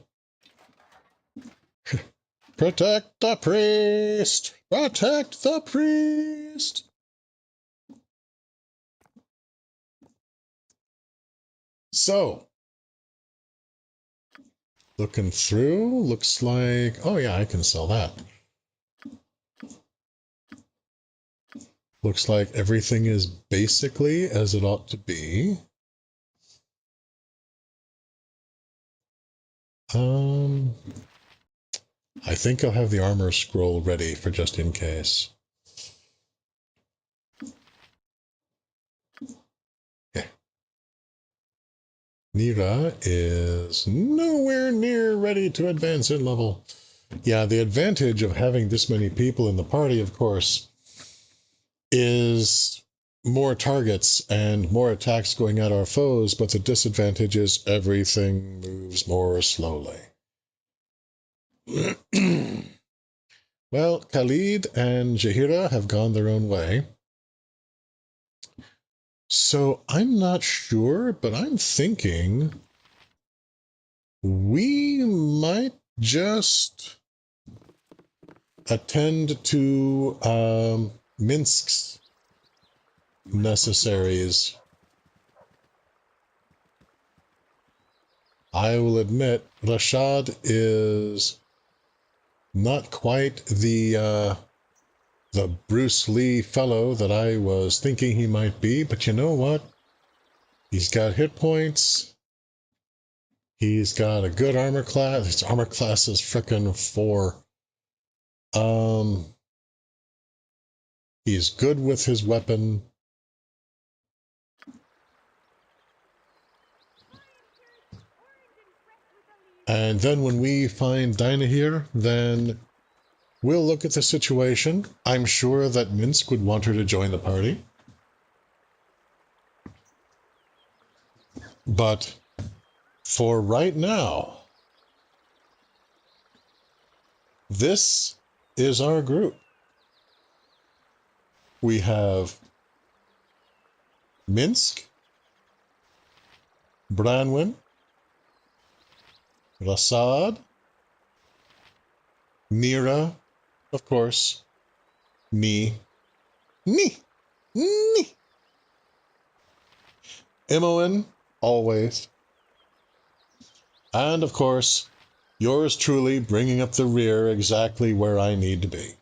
Protect the priest! Protect the priest! So, looking through, looks like... Oh yeah, I can sell that. Looks like everything is basically as it ought to be. I think I'll have the armor scroll ready for just in case. Yeah. Nira is nowhere near ready to advance in level. Yeah, the advantage of having this many people in the party, of course, is more targets and more attacks going at our foes, but the disadvantage is everything moves more slowly. Well, Khalid and Jahira have gone their own way. So I'm not sure, but I'm thinking we might just attend to Minsc's necessaries. I will admit, Rashad is not quite the Bruce Lee fellow that I was thinking he might be, but you know what? He's got hit points. He's got a good armor class. His armor class is frickin' 4. He's good with his weapon. And then when we find Dinah here, then we'll look at the situation. I'm sure that Minsc would want her to join the party. But for right now, this is our group. We have Minsc, Branwen, Rasad, Nira, of course, me, Imoen, always, and of course, Yours truly bringing up the rear exactly where I need to be.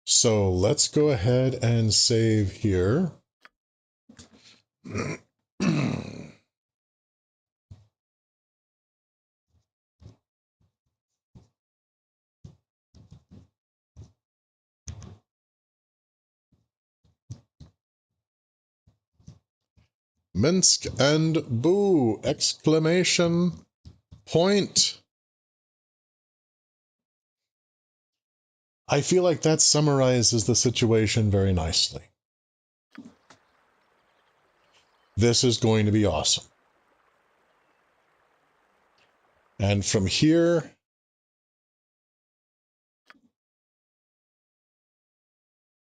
So let's go ahead and save here. Minsc and boo! Exclamation point! I feel like that summarizes the situation very nicely. This is going to be awesome. And from here,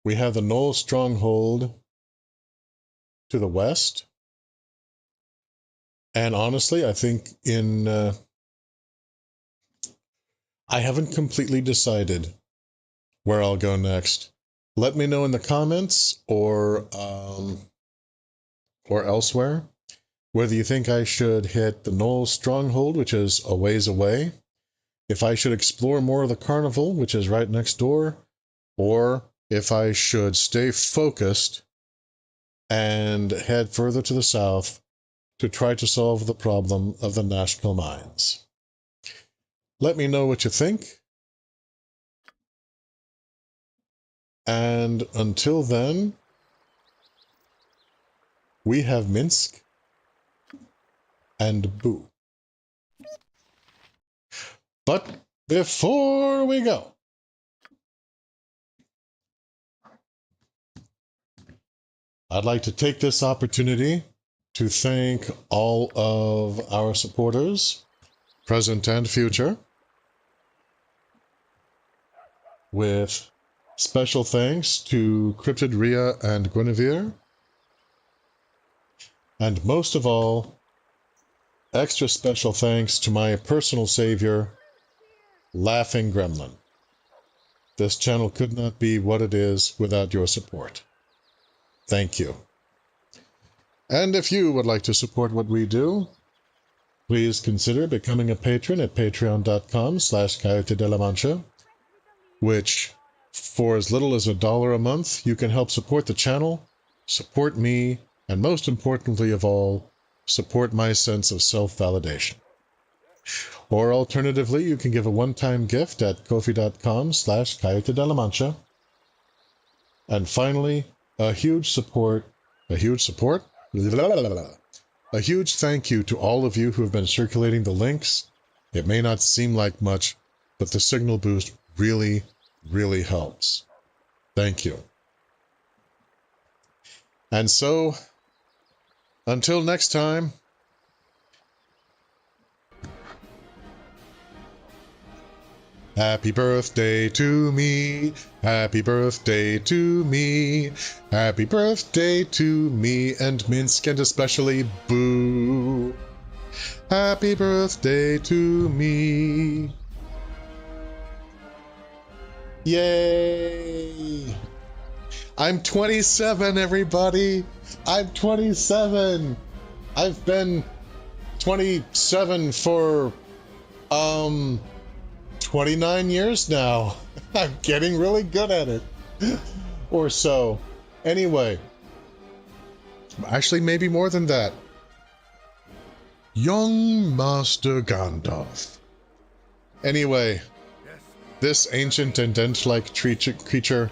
we have the Knoll Stronghold to the west. And honestly, I think I haven't completely decided where I'll go next. Let me know in the comments or elsewhere whether you think I should hit the Knoll Stronghold, which is a ways away, if I should explore more of the Carnival, which is right next door, or if I should stay focused and head further to the south to try to solve the problem of the national mines. Let me know what you think. And until then, we have Minsc and boo. But before we go, I'd like to take this opportunity to thank all of our supporters, present and future, with special thanks to Cryptid Rhea and Guinevere, and most of all, extra special thanks to my personal savior, Laughing Gremlin. This channel could not be what it is without your support. Thank you. And if you would like to support what we do, please consider becoming a patron at patreon.com/Coyote de la Mancha, which, for as little as $1 a month, you can help support the channel, support me, and most importantly of all, support my sense of self-validation. Or alternatively, you can give a one-time gift at ko-fi.com/Coyote de la Mancha. And finally, a huge thank you to all of you who have been circulating the links. It may not seem like much, but the signal boost really, really helps. Thank you. And so, until next time, happy birthday to me, happy birthday to me, happy birthday to me and Minsc and especially Boo. Happy birthday to me. Yay! I'm 27, everybody! I'm 27! I've been 27 for, 29 years now. I'm getting really good at it. Or so. Anyway. Actually, maybe more than that. Young Master Gandalf. Anyway. This ancient and dent-like creature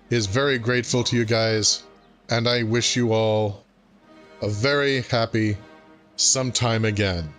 is very grateful to you guys, and I wish you all a very happy sometime again.